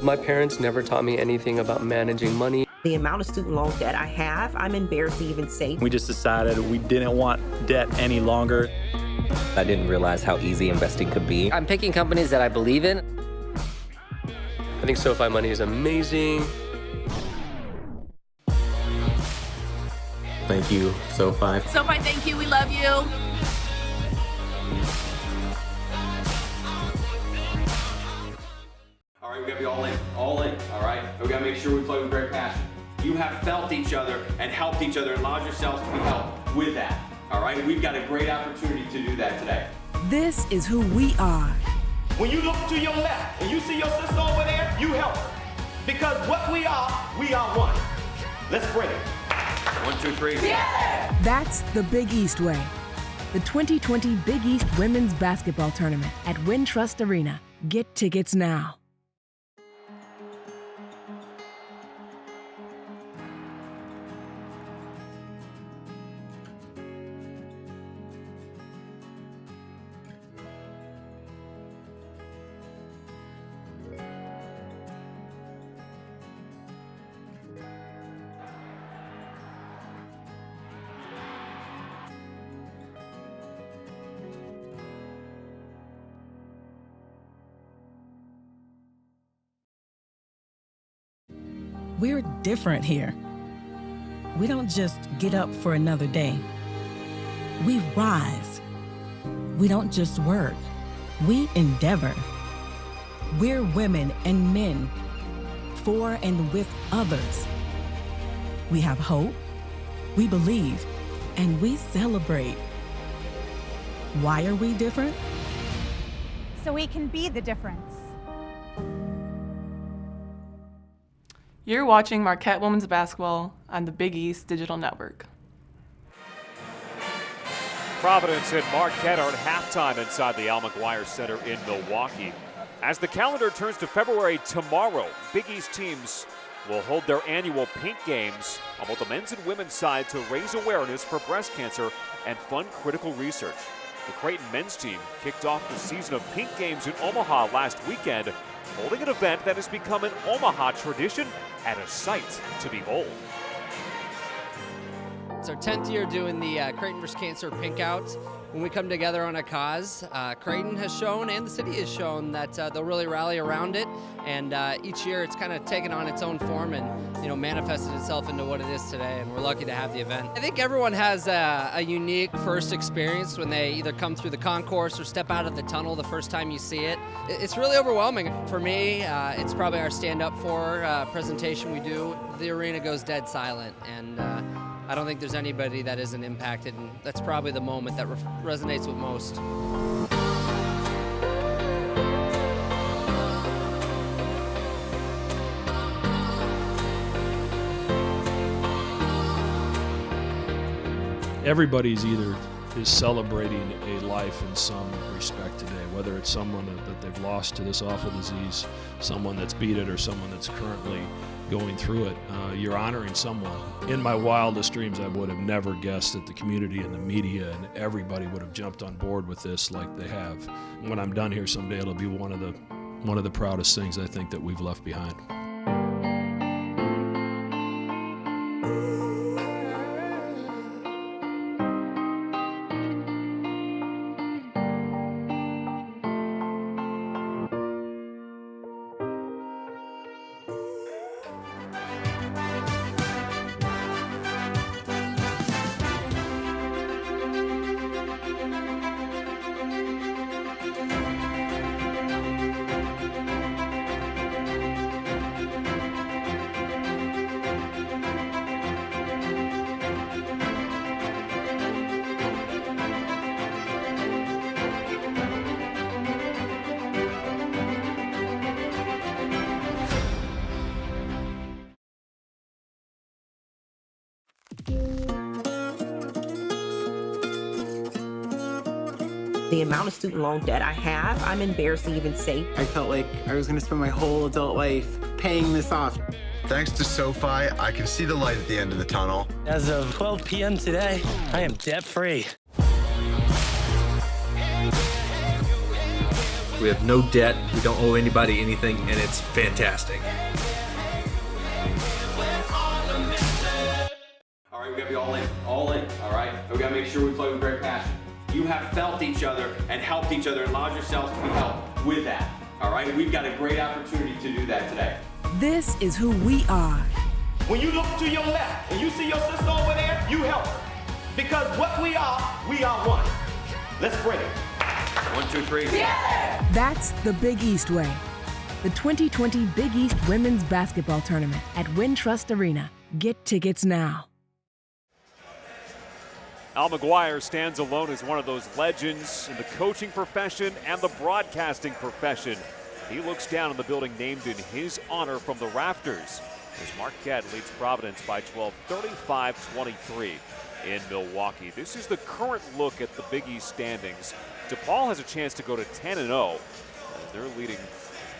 My parents never taught me anything about managing money. The amount of student loan debt I have, I'm embarrassed to even say. We just decided we didn't want debt any longer. I didn't realize how easy investing could be. I'm picking companies that I believe in. I think SoFi money is amazing. Thank you, SoFi. SoFi, thank you. We love you. All right, we gotta be all in, all right? We gotta make sure we play with great passion. You have felt each other and helped each other and allowed yourselves to be helped with that, all right? We've got a great opportunity to do that today. This is who we are. When you look to your left and you see your sister over there, you help her. Because what we are one. Let's bring it. 1, 2, 3. Yeah! That's the Big East way. The 2020 Big East Women's Basketball Tournament at Wintrust Arena. Get tickets now. We're different here. We don't just get up for another day. We rise. We don't just work. We endeavor. We're women and men, for and with others. We have hope, we believe, and we celebrate. Why are we different? So we can be the difference. You're watching Marquette Women's Basketball on the Big East Digital Network. Providence and Marquette are at halftime inside the Al McGuire Center in Milwaukee. As the calendar turns to February tomorrow, Big East teams will hold their annual Pink Games on both the men's and women's side to raise awareness for breast cancer and fund critical research. The Creighton men's team kicked off the season of Pink Games in Omaha last weekend, holding an event that has become an Omaha tradition and a sight to behold. It's our 10th year doing the Creighton vs. Cancer Pink Out. When we come together on a cause, Creighton has shown and the city has shown that they'll really rally around it. And each year it's kind of taken on its own form and manifested itself into what it is today. And we're lucky to have the event. I think everyone has a unique first experience when they either come through the concourse or step out of the tunnel the first time you see it. It's really overwhelming. For me, it's probably our stand up for presentation we do. The arena goes dead silent. And I don't think there's anybody that isn't impacted, and that's probably the moment that resonates with most. Everybody's either is celebrating a life in some respect today, whether it's someone that they've lost to this awful disease, someone that's beat it, or someone that's currently going through it. You're honoring someone. In my wildest dreams, I would have never guessed that the community and the media and everybody would have jumped on board with this like they have. When I'm done here someday, it'll be one of the proudest things I think that we've left behind. The amount of student loan debt I have, I'm embarrassed to even say. I felt like I was going to spend my whole adult life paying this off. Thanks to SoFi, I can see the light at the end of the tunnel. As of 12 p.m. today, I am debt-free. We have no debt, we don't owe anybody anything, and it's fantastic. All right, we gotta be all in, all right? We gotta make sure we play with great passion. You have felt each other and helped each other and allowed yourselves to be helped with that, all right? We've got a great opportunity to do that today. This is who we are. When you look to your left and you see your sister over there, you help her. Because what we are one. Let's bring it. 1, 2, 3. Yeah! That's the Big East way. The 2020 Big East Women's Basketball Tournament at Wintrust Arena. Get tickets now. Al McGuire stands alone as one of those legends in the coaching profession and the broadcasting profession. He looks down on the building named in his honor from the rafters as Marquette leads Providence by 12, 35-23 in Milwaukee. This is the current look at the Big East standings. DePaul has a chance to go to 10-0 as they're leading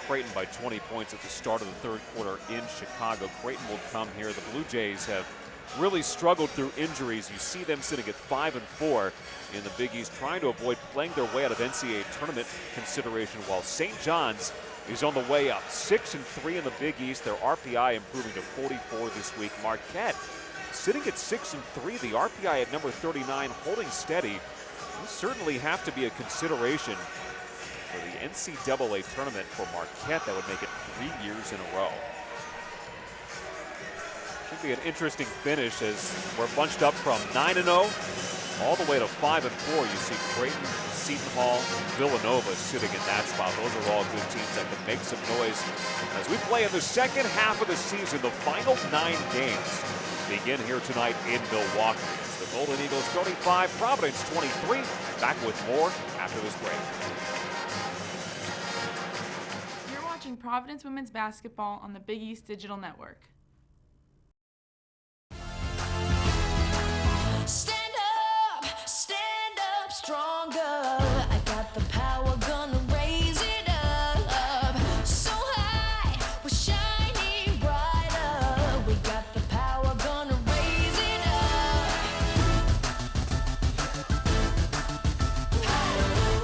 Creighton by 20 points at the start of the third quarter in Chicago. Creighton will come here. The Blue Jays have really struggled through injuries. You see them sitting at 5-4 in the Big East, trying to avoid playing their way out of NCAA tournament consideration, while St. John's is on the way up, 6-3 in the Big East. Their RPI improving to 44 this week. Marquette sitting at 6-3, the RPI at number 39, holding steady. Will certainly have to be a consideration for the NCAA tournament for Marquette. That would make it 3 years in a row. Should be an interesting finish as we're bunched up from 9-0 all the way to 5-4. You see Creighton, Seton Hall, Villanova sitting in that spot. Those are all good teams that can make some noise as we play in the second half of the season. The final 9 games begin here tonight in Milwaukee. It's the Golden Eagles 35, Providence 23. Back with more after this break. You're watching Providence Women's Basketball on the Big East Digital Network. Stand up stronger. I got the power, gonna raise it up. So high, we're shining brighter. We got the power, gonna raise it up.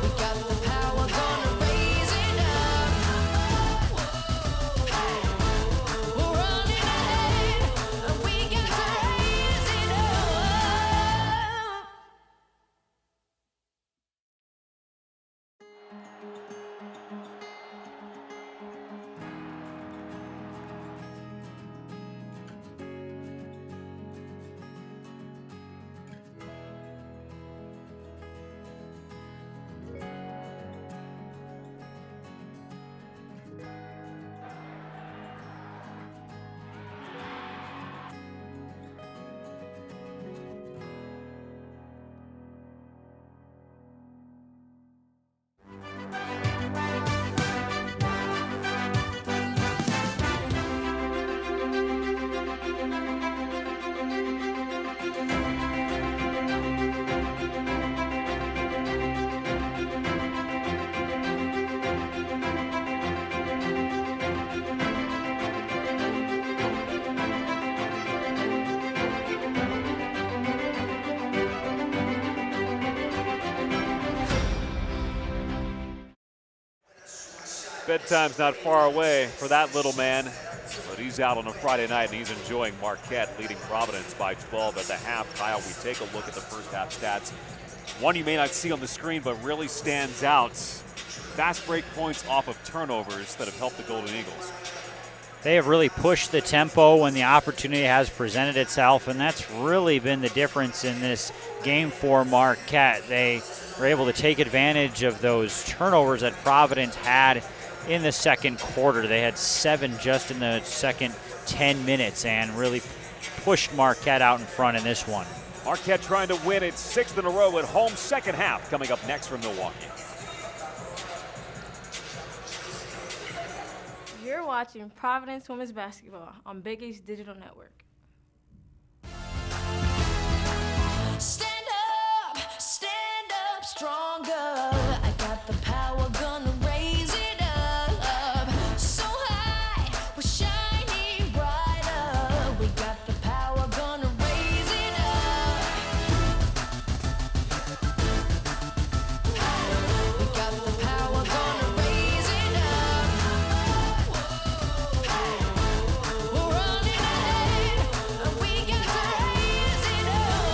We got the power, gonna raise it up. We're running Bedtime's not far away for that little man, but he's out on a Friday night and he's enjoying Marquette leading Providence by 12 at the half. Kyle, we take a look at the first half stats. One you may not see on the screen, but really stands out. Fast break points off of turnovers that have helped the Golden Eagles. They have really pushed the tempo when the opportunity has presented itself, and that's really been the difference in this game for Marquette. They were able to take advantage of those turnovers that Providence had in the second quarter. They had 7 just in the second 10 minutes and really pushed Marquette out in front in this one. Marquette trying to win its 6th in a row at home. Second half coming up next from Milwaukee. You're watching Providence Women's Basketball on Big East Digital Network. Stand up stronger. I got the power, gonna raise it up. So high, we're shining brighter. We got the power, gonna raise it up. We got the power, gonna raise it up. We're running ahead, and we got to raise it up.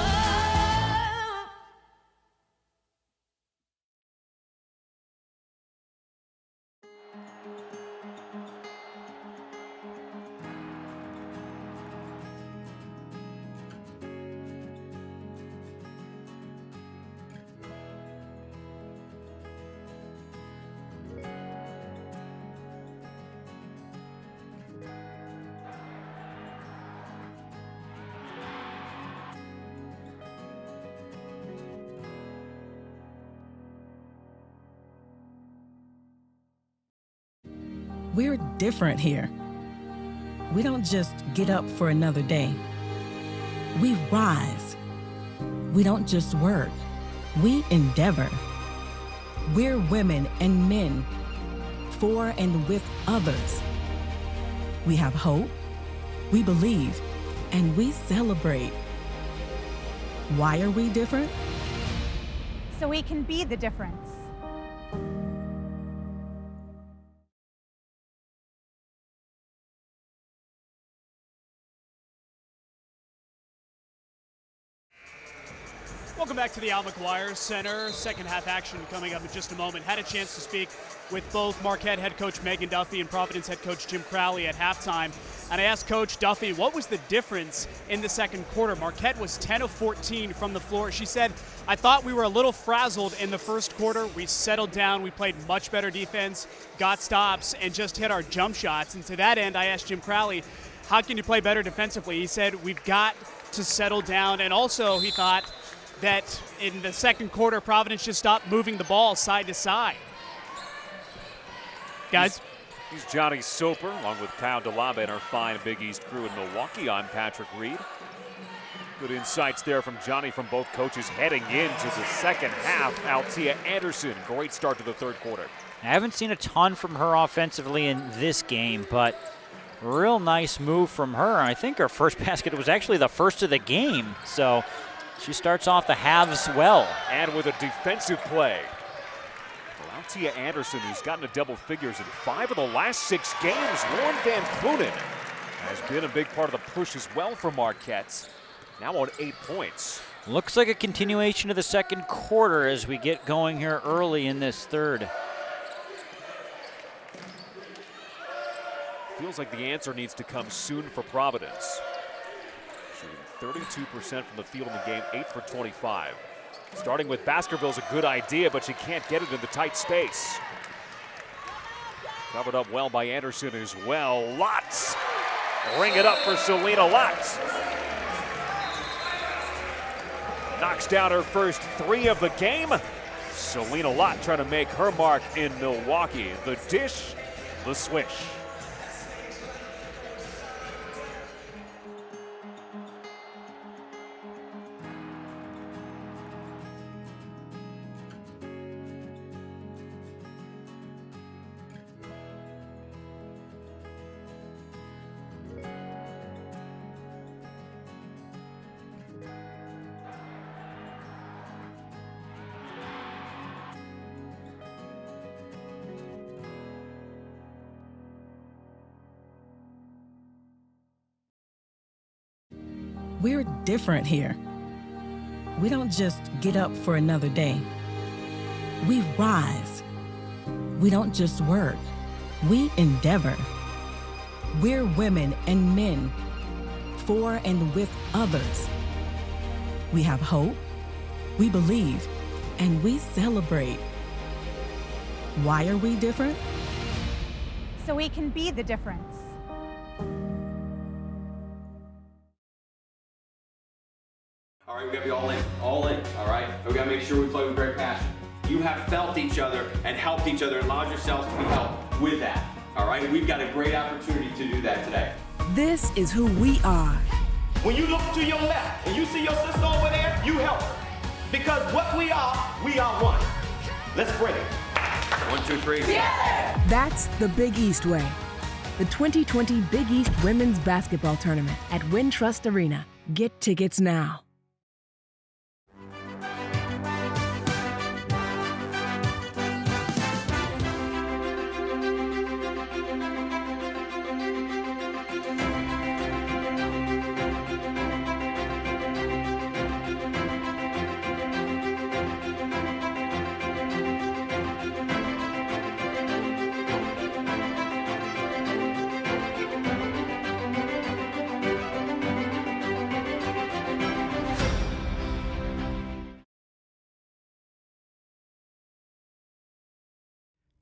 We're different here. We don't just get up for another day. We rise. We don't just work. We endeavor. We're women and men for and with others. We have hope, we believe, and we celebrate. Why are we different? So we can be the difference. Welcome back to the Al McGuire Center. Second half action coming up in just a moment. Had a chance to speak with both Marquette head coach Megan Duffy and Providence head coach Jim Crowley at halftime. And I asked Coach Duffy, what was the difference in the second quarter? Marquette was 10 of 14 from the floor. She said, I thought we were a little frazzled in the first quarter. We settled down. We played much better defense, got stops, and just hit our jump shots. And to that end, I asked Jim Crowley, how can you play better defensively? He said, we've got to settle down. And also, he thought that in the second quarter, Providence just stopped moving the ball side to side. Guys? He's Johnny Soper, along with Kyle DeLabe and our fine Big East crew in Milwaukee. I'm Patrick Reed. Good insights there from Johnny from both coaches heading into the second half. Altia Anderson, great start to the third quarter. I haven't seen a ton from her offensively in this game, but real nice move from her. I think her first basket was actually the first of the game, so she starts off the halves well. And with a defensive play. Altia Anderson, who's gotten to double figures in 5 of the last 6 games. Lauren Van Clunen has been a big part of the push as well for Marquette. Now on 8 points. Looks like a continuation of the second quarter as we get going here early in this third. Feels like the answer needs to come soon for Providence. Shooting 32% from the field in the game, 8 for 25. Starting with Baskerville's a good idea, but she can't get it in the tight space. Covered up well by Anderson as well. Lotz, ring it up for Selena Lotz. Knocks down her first 3 of the game. Selena Lott trying to make her mark in Milwaukee. The dish, the swish. We're different here. We don't just get up for another day. We rise. We don't just work. We endeavor. We're women and men, for and with others. We have hope, we believe, and we celebrate. Why are we different? So we can be the difference. All right, we gotta be all in, all right? We gotta make sure we play with great passion. You have felt each other and helped each other and allowed yourselves to be helped with that, all right? We've got a great opportunity to do that today. This is who we are. When you look to your left and you see your sister over there, you help her. Because what we are one. Let's bring it. 1, 2, 3. Yeah! That's the Big East way. The 2020 Big East Women's Basketball Tournament at Wintrust Arena. Get tickets now.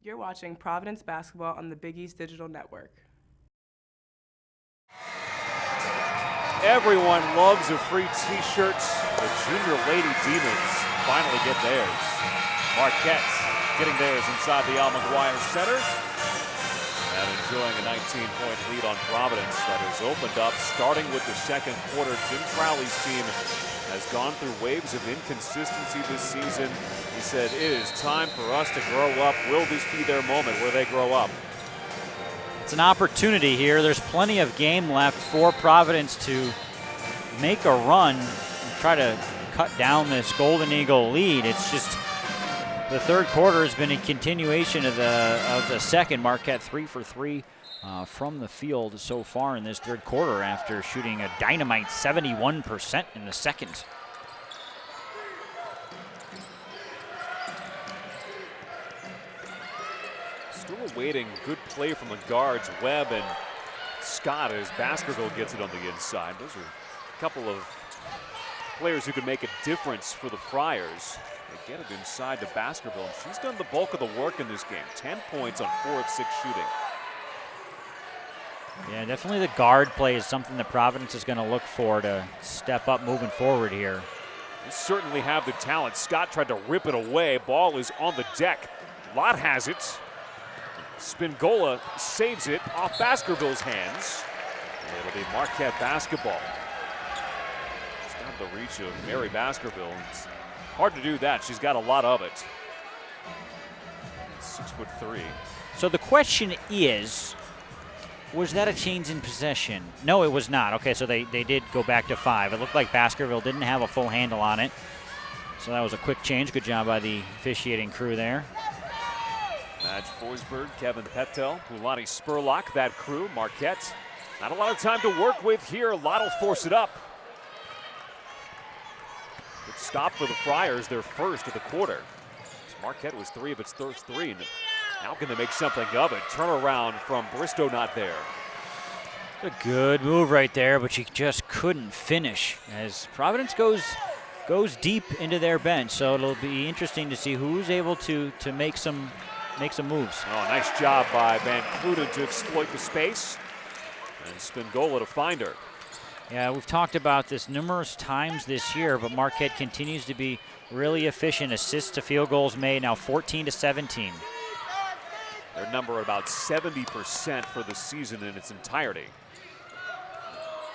You're watching Providence Basketball on the Big East Digital Network. Everyone loves a free t-shirt. The Junior Lady Demons finally get theirs. Marquette getting theirs inside the Al McGuire Center. And enjoying a 19-point lead on Providence that has opened up, starting with the second quarter. Jim Crowley's team has gone through waves of inconsistency this season. He said, it is time for us to grow up. Will this be their moment where they grow up? It's an opportunity here. There's plenty of game left for Providence to make a run and try to cut down this Golden Eagle lead. It's just the third quarter has been a continuation of the second. Marquette 3 for 3 from the field so far in this third quarter after shooting a dynamite 71% in the second. Still awaiting good play from the guards, Webb and Scott, as Baskerville gets it on the inside. Those are a couple of players who can make a difference for the Friars. They get it inside to Baskerville, and she's done the bulk of the work in this game. 10 points on 4 of 6 shooting. Yeah, definitely the guard play is something that Providence is going to look for to step up moving forward here. They certainly have the talent. Scott tried to rip it away. Ball is on the deck. Lott has it. Spingola saves it off Baskerville's hands. And it'll be Marquette basketball. It's down the reach of Mary Baskerville. It's hard to do that. She's got a lot of it. 6'3". So the question is, was that a change in possession? No, it was not. Okay, so they did go back to 5. It looked like Baskerville didn't have a full handle on it. So that was a quick change. Good job by the officiating crew there. Madge Forsberg, Kevin Pettel, Pulani Spurlock, that crew. Marquette, not a lot of time to work with here. Lott will force it up. Good stop for the Friars, their first of the quarter. Marquette was 3 of its first 3. Now can they make something of it? Turnaround from Bristow, not there. A good move right there, but she just couldn't finish as Providence goes deep into their bench. So it'll be interesting to see who's able to make some moves. Oh, nice job by Van Kluden to exploit the space. And Spingola to find her. Yeah, we've talked about this numerous times this year, but Marquette continues to be really efficient. Assists to field goals made, now 14-17. Their number about 70% for the season in its entirety.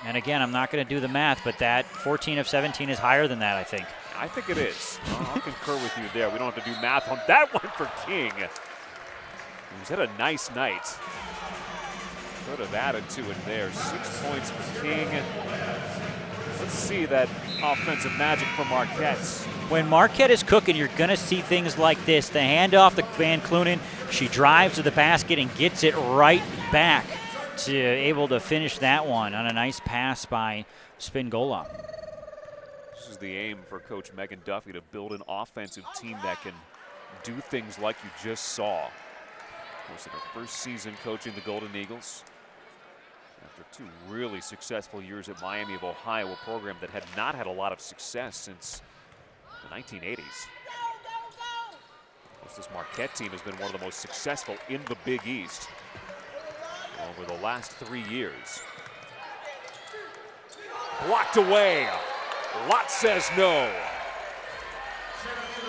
And again, I'm not going to do the math, but that 14 of 17 is higher than that, I think. I think it is. I'll concur with you there. We don't have to do math on that one for King. He's had a nice night. Could have added to it there. 6 points for King. Let's see that offensive magic from Marquette. When Marquette is cooking, you're going to see things like this. The handoff to Van Kluden. She drives to the basket and gets it right back to able to finish that one on a nice pass by Spingola. This is the aim for Coach Megan Duffy, to build an offensive team that can do things like you just saw. Of course, in her first season coaching the Golden Eagles, after 2 really successful years at Miami of Ohio, a program that had not had a lot of success since the 1980s. Of course, this Marquette team has been one of the most successful in the Big East over the last 3 years. Blocked away. Lott says no.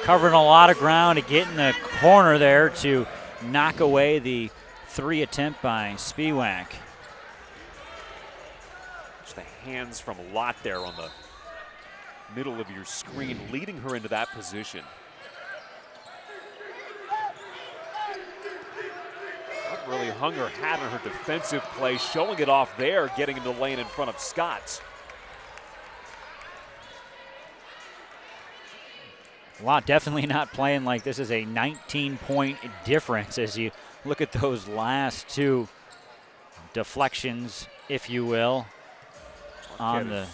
Covering a lot of ground to get in the corner there to knock away the 3 attempt by Spiewak. Just the hands from Lott there on the middle of your screen, leading her into that position. Lott really hung her hat on her defensive play, showing it off there, getting into the lane in front of Scott. Lott definitely not playing like this is a 19-point difference as you look at those last 2 deflections, if you will, on the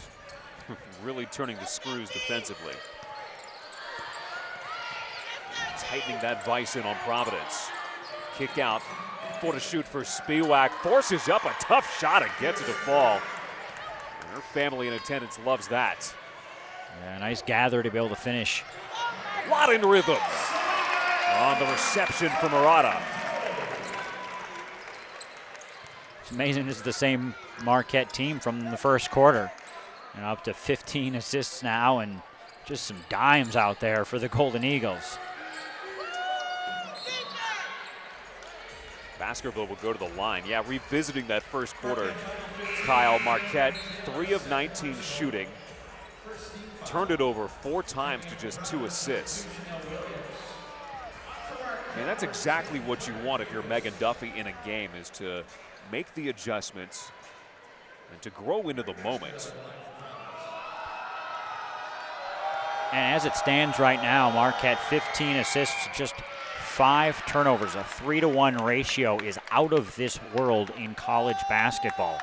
really turning the screws defensively. Tightening that vise in on Providence. Kick out, 4 to shoot for Spiewak. Forces up a tough shot and gets it to fall. And her family in attendance loves that. Yeah, nice gather to be able to finish. Lott in rhythm on the reception for Murata. It's amazing this is the same Marquette team from the first quarter. And up to 15 assists now, and just some dimes out there for the Golden Eagles. Baskerville will go to the line. Yeah, revisiting that first quarter, Kyle, Marquette, 3 of 19 shooting. Turned it over 4 times to just 2 assists. And that's exactly what you want if you're Megan Duffy in a game, is to make the adjustments and to grow into the moment. And as it stands right now, Marquette 15 assists, just 5 turnovers. A 3-to-1 ratio is out of this world in college basketball.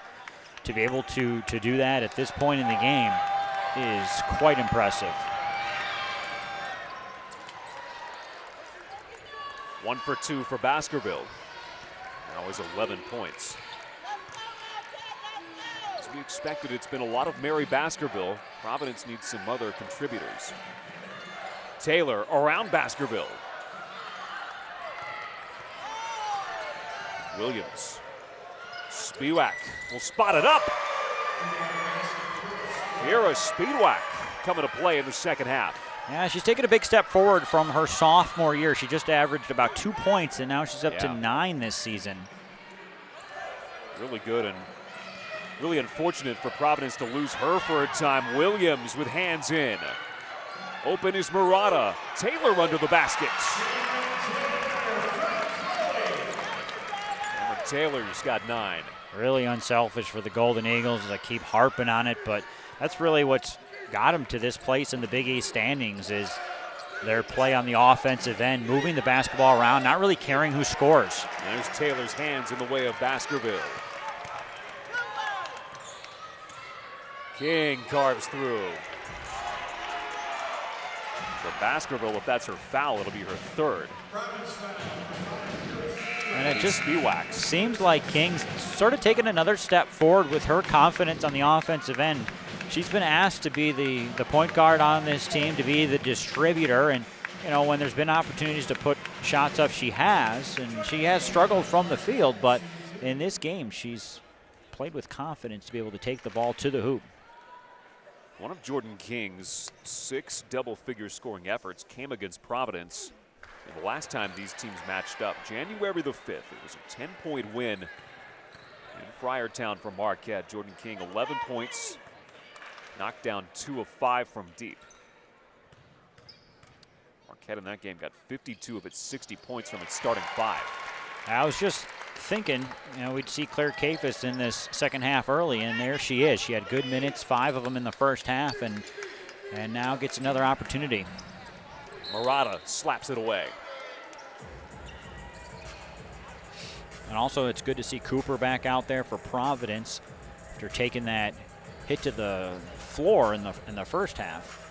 To be able to do that at this point in the game is quite impressive. 1 for 2 for Baskerville. Now is 11 points. As we expected, it's been a lot of Mary Baskerville. Providence needs some other contributors. Taylor around Baskerville. Williams. Spiewak will spot it up. Kira Spiewak coming to play in the second half. Yeah, she's taken a big step forward from her sophomore year. She just averaged about 2 points, and now she's up to 9 this season. Really good, and really unfortunate for Providence to lose her for a time. Williams with hands in. Open is Murata. Taylor under the basket. Cameron Taylor's got 9. Really unselfish for the Golden Eagles, as I keep harping on it, but that's really what's got them to this place in the Big East standings, is their play on the offensive end, moving the basketball around, not really caring who scores. There's Taylor's hands in the way of Baskerville. King carves through. For Baskerville, if that's her foul, it'll be her 3rd. And it just seems like King's sort of taken another step forward with her confidence on the offensive end. She's been asked to be the point guard on this team, to be the distributor, and you know, when there's been opportunities to put shots up, she has, and she has struggled from the field, but in this game she's played with confidence to be able to take the ball to the hoop. One of Jordan King's 6 double-figure scoring efforts came against Providence. And the last time these teams matched up, January the 5th, it was a 10-point win in Friartown for Marquette. Jordan King, 11 points, knocked down 2 of 5 from deep. Marquette in that game got 52 of its 60 points from its starting 5. I was just thinking, you know, we'd see Claire Kafis in this second half early, and there she is. She had good minutes, 5 of them in the first half, and now gets another opportunity. Murata slaps it away. And also, it's good to see Cooper back out there for Providence after taking that hit to the floor in the first half.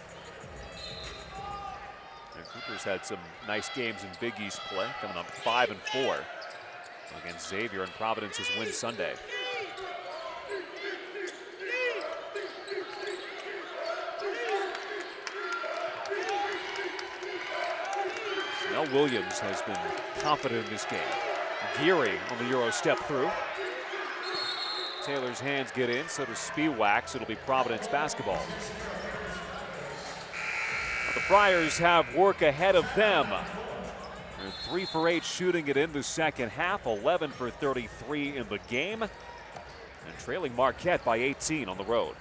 And Cooper's had some nice games in Big East play, coming up 5-4 against Xavier and Providence's win Sunday. Mel Williams has been confident in this game. Geary on the Euro step through. Taylor's hands get in, so does Spiewak. It'll be Providence basketball. The Friars have work ahead of them. They're 3 for 8 shooting it in the second half, 11 for 33 in the game, and trailing Marquette by 18 on the road.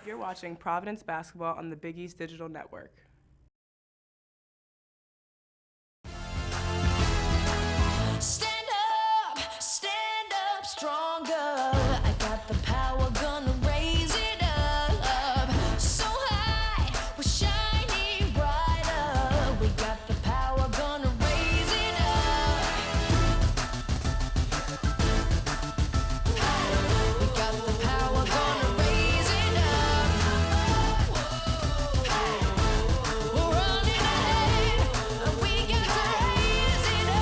You're watching Providence basketball on the Big East Digital Network. Stand up stronger. I got the power, gonna raise it up. So high, we're shining brighter. We got the power, gonna raise it up. We got the power, gonna raise it up. We're running ahead, and we got to raise it up.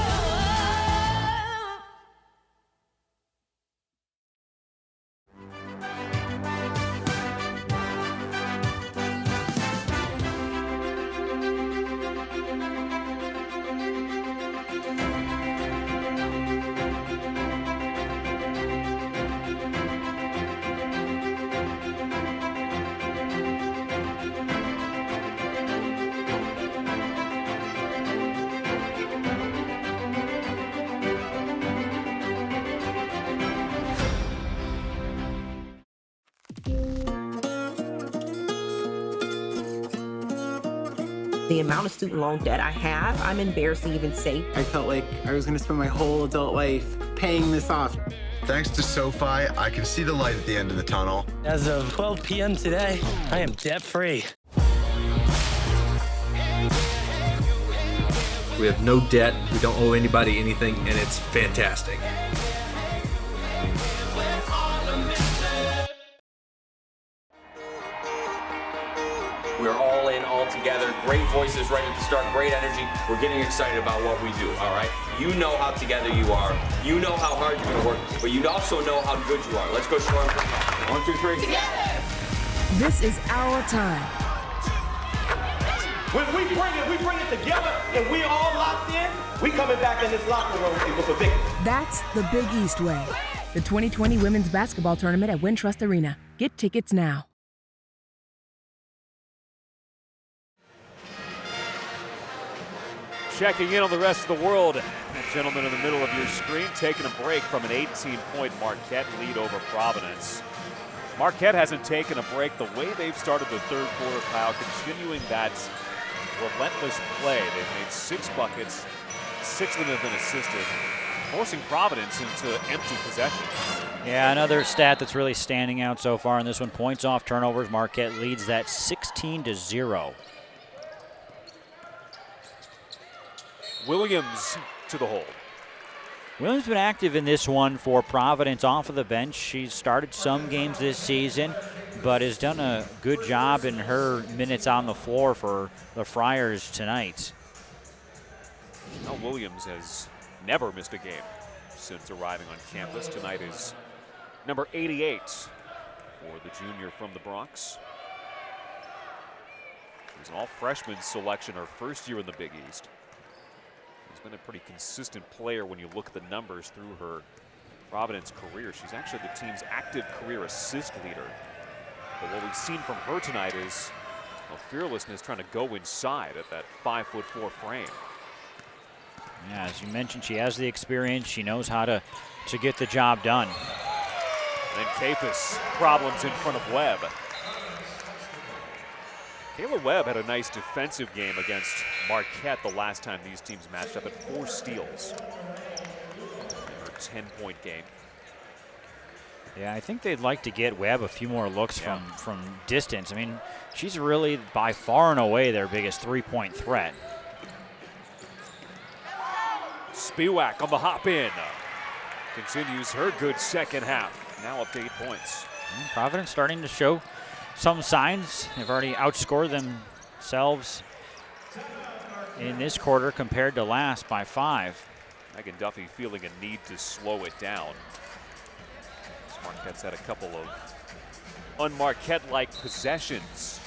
The amount of student loan debt I have, I'm embarrassed to even say. I felt like I was going to spend my whole adult life paying this off. Thanks to SoFi, I can see the light at the end of the tunnel. As of 12 p.m. today, I am debt-free. We have no debt, we don't owe anybody anything, and it's fantastic. We're all in, all together. Great voices right at the start, great energy. We're getting excited about what we do, all right? You know how together you are. You know how hard you're gonna work, but you also know how good you are. Let's go show them. 1, 2, 3. Together! This is our time. When we bring it together and we all locked in, we coming back in this locker room with a victory. That's the Big East way. The 2020 Women's Basketball Tournament at Wintrust Arena. Get tickets now. Checking in on the rest of the world. That gentleman in the middle of your screen taking a break from an 18-point Marquette lead over Providence. Marquette hasn't taken a break the way they've started the third quarter, Kyle, continuing that relentless play. They've made 6 buckets, 6 of them have been assisted, forcing Providence into empty possession. Yeah, another stat that's really standing out so far in this one, points off turnovers. Marquette leads that 16-0. Williams to the hole. Williams been active in this one for Providence off of the bench. She's started some games this season, but has done a good job in her minutes on the floor for the Friars tonight. Now Williams has never missed a game since arriving on campus. Tonight is number 88 for the junior from the Bronx. She's an all-freshman selection, her first year in the Big East. She's been a pretty consistent player when you look at the numbers through her Providence career. She's actually the team's active career assist leader. But what we've seen from her tonight is fearlessness, trying to go inside at that 5'4" frame. Yeah, as you mentioned, she has the experience. She knows how to get the job done. And then Kapis, problems in front of Webb. Kayla Webb had a nice defensive game against Marquette the last time these teams matched up at 4 steals in her 10-point game. Yeah, I think they'd like to get Webb a few more looks from distance. I mean, she's really by far and away their biggest 3-point threat. Spiewak on the hop in. Continues her good second half. now up to 8 points. Providence starting to show some signs. They've already outscored themselves in this quarter compared to last by 5. Megan Duffy feeling a need to slow it down. Marquette's had a couple of un-Marquette-like possessions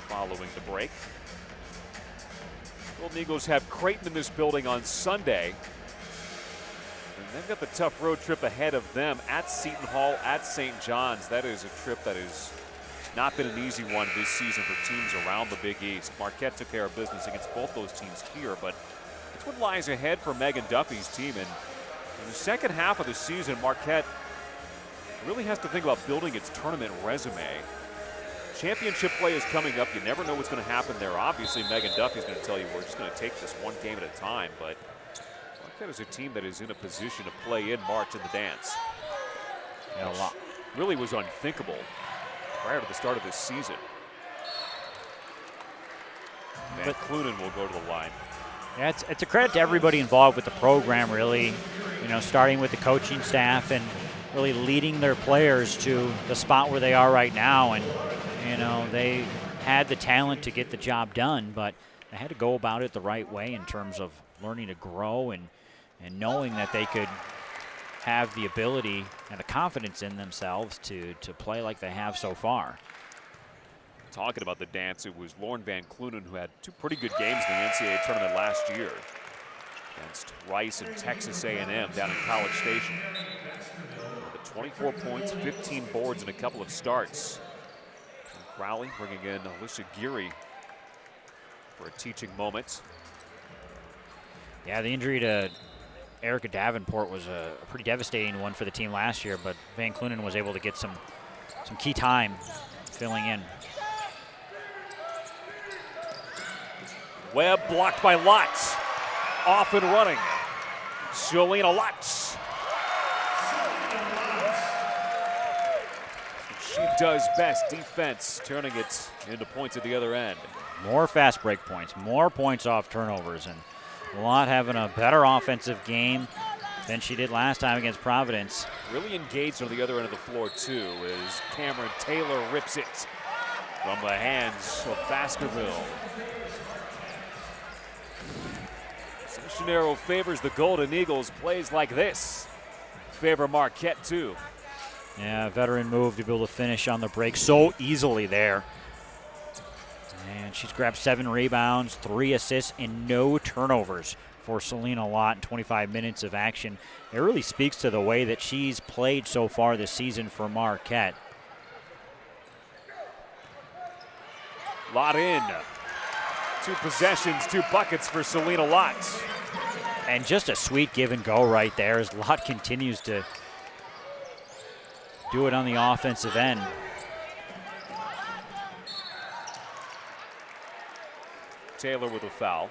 following the break. Golden Eagles have Creighton in this building on Sunday. And they've got the tough road trip ahead of them at Seton Hall, at St. John's. That is a trip that has not been an easy one this season for teams around the Big East. Marquette took care of business against both those teams here, but it's what lies ahead for Megan Duffy's team. And in the second half of the season, Marquette really has to think about building its tournament resume. Championship play is coming up. You never know what's going to happen there. Obviously, Megan Duffy's going to tell you we're just going to take this one game at a time, but Marquette is a team that is in a position to play in March in the dance. Yeah, a lot. Really was unthinkable prior to the start of this season. Van Clunin will go to the line. Yeah, it's a credit to everybody involved with the program, really. Starting with the coaching staff and really leading their players to the spot where they are right now. And, they had the talent to get the job done, but they had to go about it the right way in terms of learning to grow and knowing that they could have the ability and the confidence in themselves to play like they have so far. Talking about the dance, it was Lauren Van Clunin who had 2 pretty good games in the NCAA tournament last year against Rice and Texas A&M down in College Station. With 24 points, 15 boards, and a couple of starts. And Crowley bringing in Alicia Geary for a teaching moment. Yeah, the injury to Erica Davenport was a pretty devastating one for the team last year, but Van Clunin was able to get some key time filling in. Webb blocked by Lotz. Off and running. Jolena Lotz. She does best, defense, turning it into points at the other end. More fast break points, more points off turnovers, and Lott having a better offensive game than she did last time against Providence. Really engaged on the other end of the floor, too, as Cameron Taylor rips it from the hands of Baskerville. Sessionero favors the Golden Eagles. Plays like this favor Marquette, too. Yeah, veteran move to be able to finish on the break so easily there. And she's grabbed 7 rebounds, 3 assists, and no turnovers for Selena Lott in 25 minutes of action. It really speaks to the way that she's played so far this season for Marquette. Lott in. 2 possessions, 2 buckets for Selena Lott. And just a sweet give and go right there as Lott continues to do it on the offensive end. Taylor with a foul.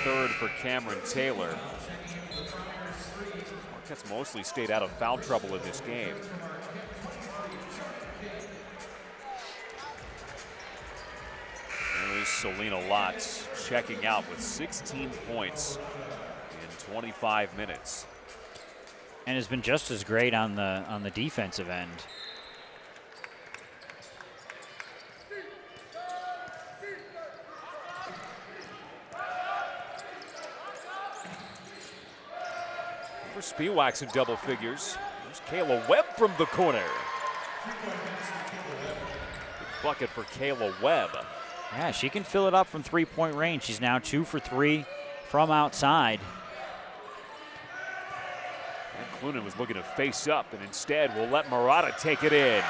Third for Cameron Taylor. Marquette's mostly stayed out of foul trouble in this game. There's Selena Lott checking out with 16 points in 25 minutes. And has been just as great on the defensive end. For Spiewaks in double figures. There's Kayla Webb from the corner. Big bucket for Kayla Webb. Yeah, she can fill it up from 3-point range. She's now 2 for 3 from outside. And Clunin was looking to face up, and instead will let Murata take it in.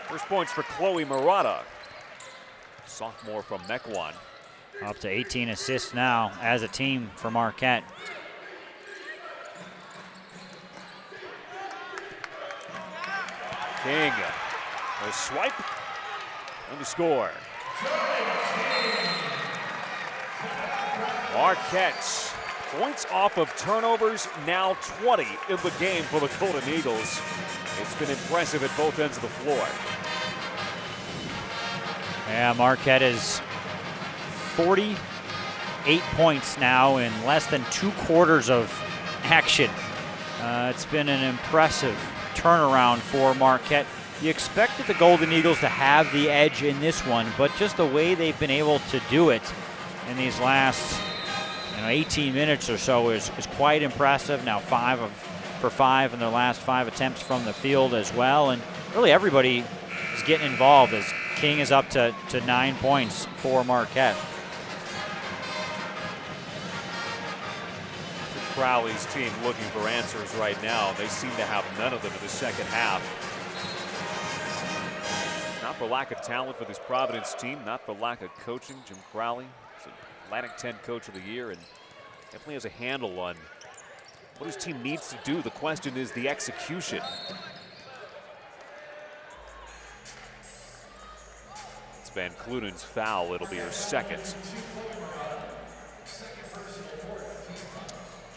First points for Chloe Murata, sophomore from Mequon. Up to 18 assists now as a team for Marquette. King, a swipe, and the score. Marquette, points off of turnovers, now 20 in the game for the Golden Eagles. It's been impressive at both ends of the floor. Yeah, Marquette is 40 8 points now in less than 2 quarters of action. It's been an impressive turnaround for Marquette. You expected the Golden Eagles to have the edge in this one, but just the way they've been able to do it in these last 18 minutes or so is quite impressive. Now 5 for 5 in their last 5 attempts from the field as well, and really everybody is getting involved as King is up to 9 points for Marquette. Crowley's team looking for answers right now. They seem to have none of them in the second half. Not for lack of talent for this Providence team, not for lack of coaching. Jim Crowley is Atlantic 10 Coach of the Year and definitely has a handle on what his team needs to do. The question is the execution. It's Van Clunen's foul. It'll be her second.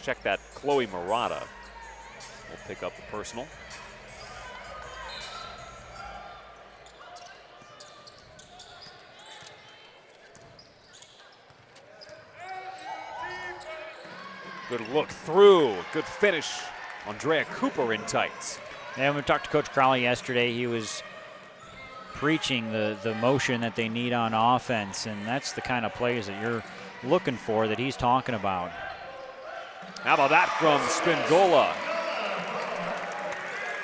Check that. Chloe Murata will pick up the personal. Good look through. Good finish. Andrea Cooper in tights. And we talked to Coach Crowley yesterday. He was preaching the motion that they need on offense, and that's the kind of plays that you're looking for that he's talking about. How about that from Spingola?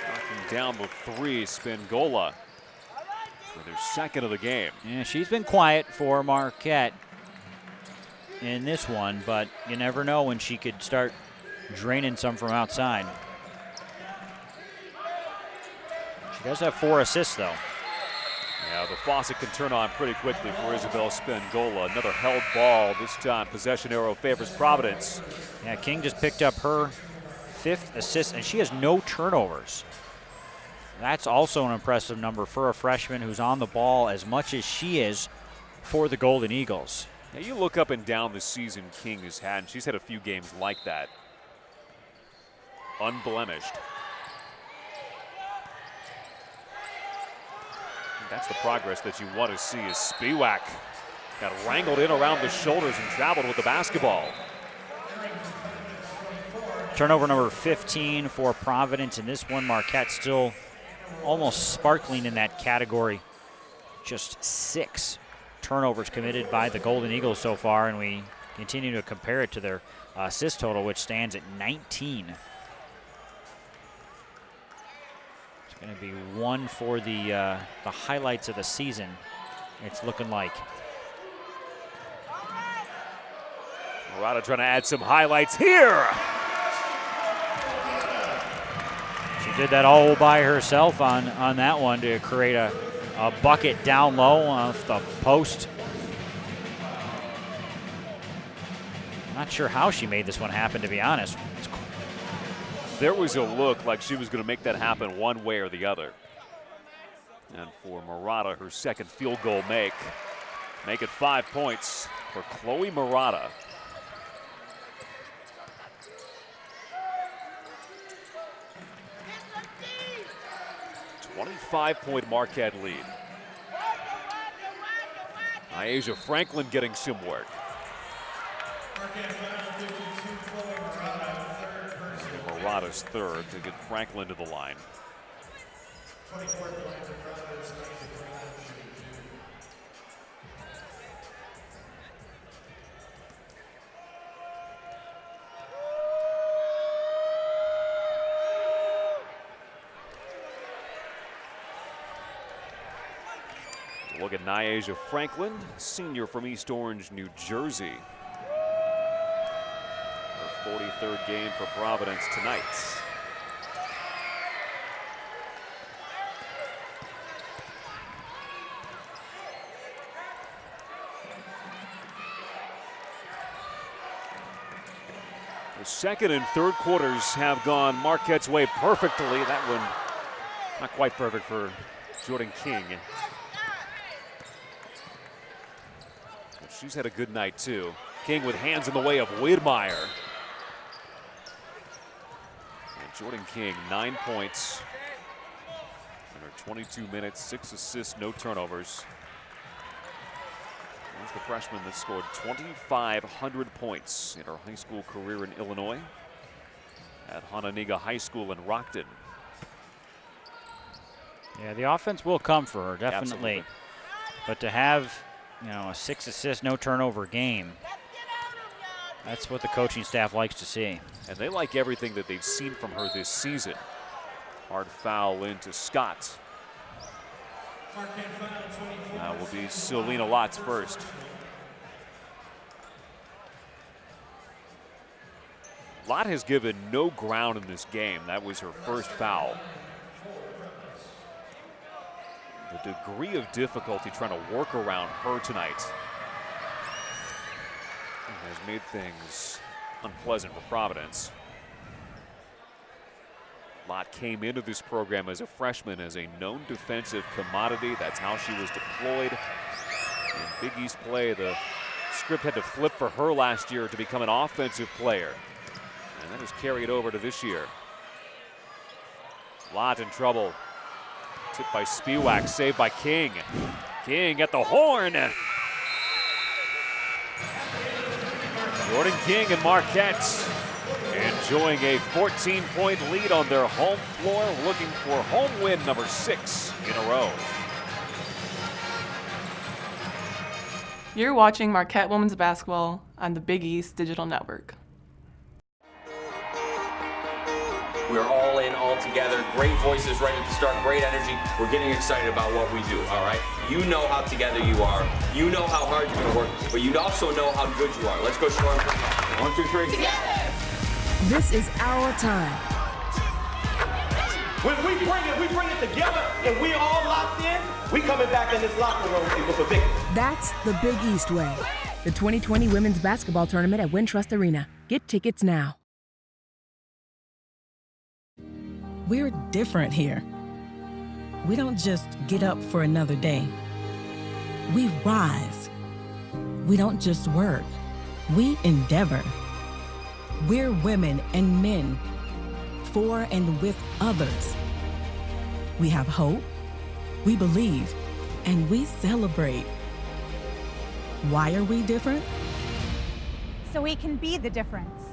Knocking down the 3, Spingola for their second of the game. Yeah, she's been quiet for Marquette in this one, but you never know when she could start draining some from outside. She does have 4 assists, though. Yeah, the faucet can turn on pretty quickly for Isabel Spingola. Another held ball. This time, possession arrow favors Providence. Yeah, King just picked up her 5th assist, and she has no turnovers. That's also an impressive number for a freshman who's on the ball as much as she is for the Golden Eagles. Now you look up and down the season King has had, and she's had a few games like that. Unblemished. And that's the progress that you want to see as Spiewak got wrangled in around the shoulders and traveled with the basketball. Turnover number 15 for Providence, and this one Marquette still almost sparkling in that category. Just 6 turnovers committed by the Golden Eagles so far, and we continue to compare it to their assist total, which stands at 19. It's going to be one for the highlights of the season, it's looking like. Murata trying to add some highlights here. She did that all by herself on that one to create a bucket down low off the post. Not sure how she made this one happen, to be honest. There was a look like she was going to make that happen one way or the other. And for Murata, her second field goal make it 5 points for Chloe Murata. A 25-point Marquette lead. Asia Franklin getting some work. Murata's third to get Franklin to the line. Look at Nyasia Franklin, senior from East Orange, New Jersey. Her 43rd game for Providence tonight. The second and third quarters have gone Marquette's way perfectly. That one not quite perfect for Jordan King. She's had a good night, too. King with hands in the way of Wiedmeyer. And Jordan King, 9 points in her 22 minutes, 6 assists, no turnovers. He's the freshman that scored 2,500 points in her high school career in Illinois at Hononegah High School in Rockton. Yeah, the offense will come for her, definitely. Absolutely. But to have, a 6-assist, no turnover game, that's what the coaching staff likes to see. And they like everything that they've seen from her this season. Hard foul into Scott. That will be Selena Lotz first. Lott has given no ground in this game. That was her first foul. The degree of difficulty trying to work around her tonight has made things unpleasant for Providence. Lott came into this program as a freshman as a known defensive commodity. That's how she was deployed in Big East play. The script had to flip for her last year to become an offensive player. And that has carried over to this year. Lott in trouble. Tipped by Spiewak, saved by King. King at the horn. Jordan King and Marquette enjoying a 14-point lead on their home floor, looking for home win number 6 in a row. You're watching Marquette Women's Basketball on the Big East Digital Network. We're all in, all together. Great voices ready to start, great energy. We're getting excited about what we do, all right? You know how together you are. You know how hard you're going to work, but you also know how good you are. Let's go, Storm. 1, 2, 3. Together! This is our time. When we bring it together and we all locked in, we coming back in this locker room with a victory. That's the Big East way. The 2020 Women's Basketball Tournament at Wintrust Arena. Get tickets now. We're different here. We don't just get up for another day. We rise. We don't just work. We endeavor. We're women and men, for and with others. We have hope, we believe, and we celebrate. Why are we different? So we can be the difference.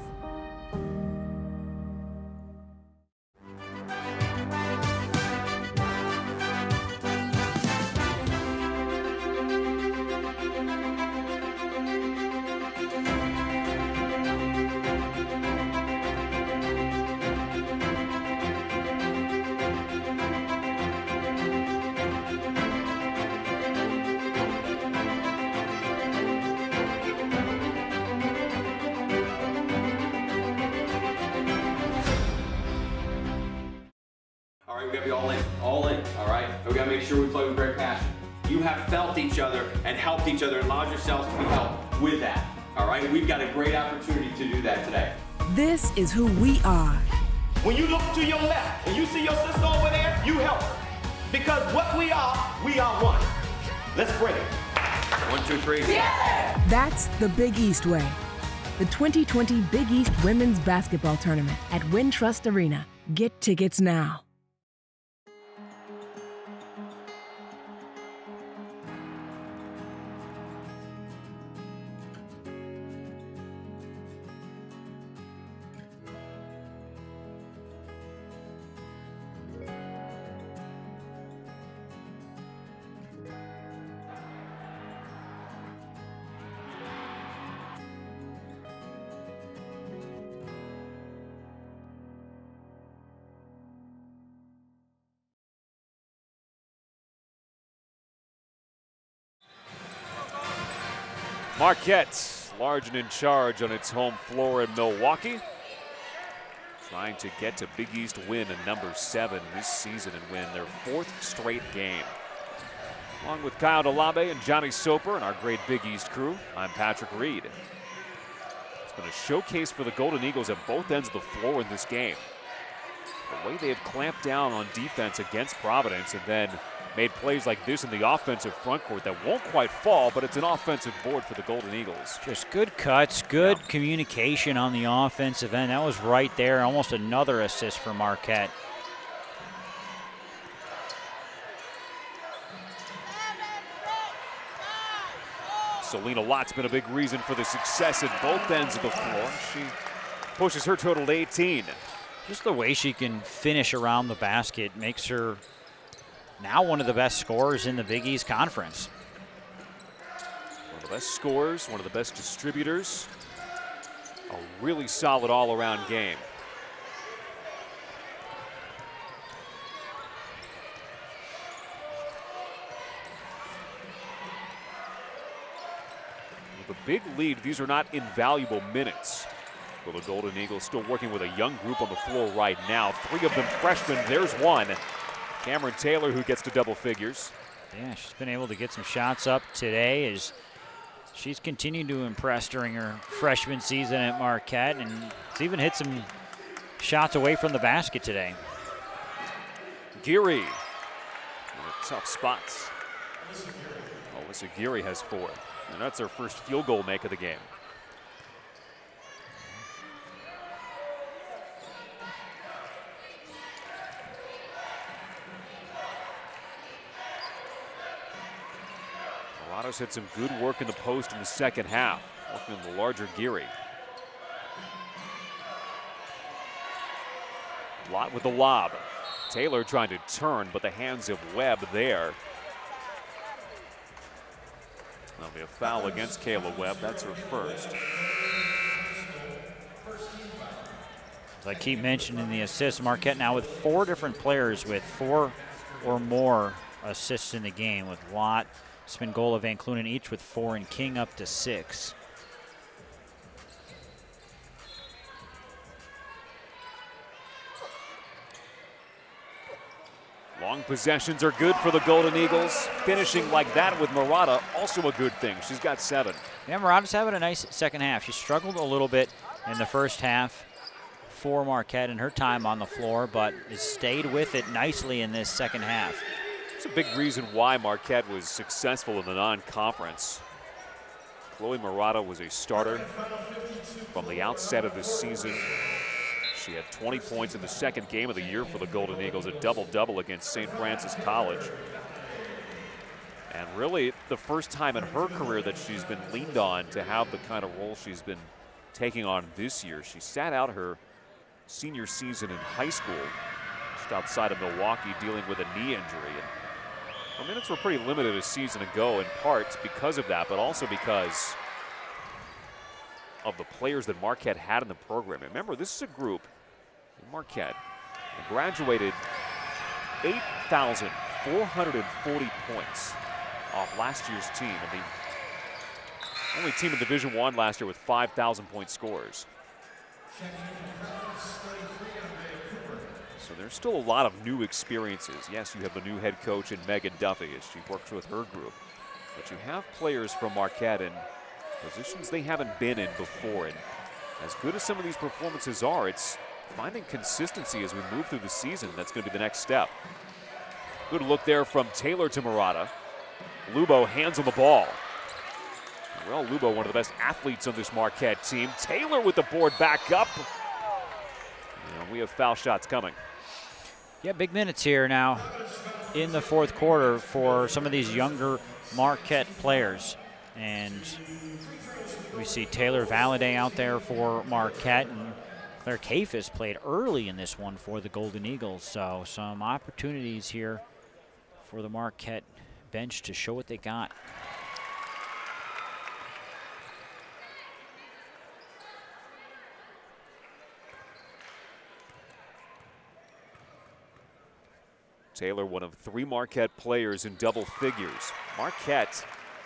We gotta be all in, all right? We gotta make sure we play with great passion. You have felt each other and helped each other and allowed yourselves to be helped with that, all right? We've got a great opportunity to do that today. This is who we are. When you look to your left and you see your sister over there, you help her. Because what we are one. Let's bring it. 1, 2, 3. Together! That's the Big East way. The 2020 Big East Women's Basketball Tournament at Wintrust Arena. Get tickets now. Marquette, large and in charge on its home floor in Milwaukee. Trying to get to Big East win a number 7 this season and win their 4th straight game. Along with Kyle Delabe and Johnny Soper and our great Big East crew, I'm Patrick Reed. It's been a showcase for the Golden Eagles at both ends of the floor in this game. The way they have clamped down on defense against Providence and then made plays like this in the offensive front court that won't quite fall, but it's an offensive board for the Golden Eagles. Just good cuts, good communication on the offensive end. That was right there, almost another assist for Marquette. Selena Lott's been a big reason for the success at both ends of the floor. She pushes her total to 18. Just the way she can finish around the basket makes her now one of the best scorers in the Big East Conference. One of the best scorers, one of the best distributors. A really solid all-around game. With a big lead, these are not invaluable minutes for the Golden Eagles, still working with a young group on the floor right now. 3 of them freshmen. There's one. Cameron Taylor, who gets to double figures. Yeah, she's been able to get some shots up today as she's continued to impress during her freshman season at Marquette, and has even hit some shots away from the basket today. Geary in a tough spots. Alyssa Geary has 4, and that's her first field goal make of the game. Morato's had some good work in the post in the second half, working on the larger Geary. Lott with the lob. Taylor trying to turn, but the hands of Webb there. That'll be a foul against Kayla Webb. That's her first. As I keep mentioning the assists, Marquette now with 4 different players with 4 or more assists in the game, with Lott, Spingola, Van Clunen each with 4, and King up to 6. Long possessions are good for the Golden Eagles. Finishing like that with Murata, also a good thing. She's got 7. Yeah, Murata's having a nice second half. She struggled a little bit in the first half for Marquette in her time on the floor, but has stayed with it nicely in this second half. It's a big reason why Marquette was successful in the non-conference. Chloe Murata was a starter from the outset of this season. She had 20 points in the second game of the year for the Golden Eagles, a double-double against St. Francis College. And really the first time in her career that she's been leaned on to have the kind of role she's been taking on this year. She sat out her senior season in high school, just outside of Milwaukee, dealing with a knee injury. And her minutes were pretty limited a season ago, in part because of that, but also because of the players that Marquette had in the program. Remember, this is a group in Marquette that graduated 8,440 points off last year's team, and the only team in Division I last year with 5,000-point scorers. So there's still a lot of new experiences. Yes, you have the new head coach in Megan Duffy as she works with her group, but you have players from Marquette in positions they haven't been in before. And as good as some of these performances are, it's finding consistency as we move through the season. That's going to be the next step. Good look there from Taylor to Murata. Lubo hands on the ball. Well, Lubo, one of the best athletes on this Marquette team. Taylor with the board back up. And we have foul shots coming. Yeah, big minutes here now in the fourth quarter for some of these younger Marquette players. And we see Taylor Valladay out there for Marquette, and Claire Kafis played early in this one for the Golden Eagles. So some opportunities here for the Marquette bench to show what they got. Taylor, one of 3 Marquette players in double figures. Marquette,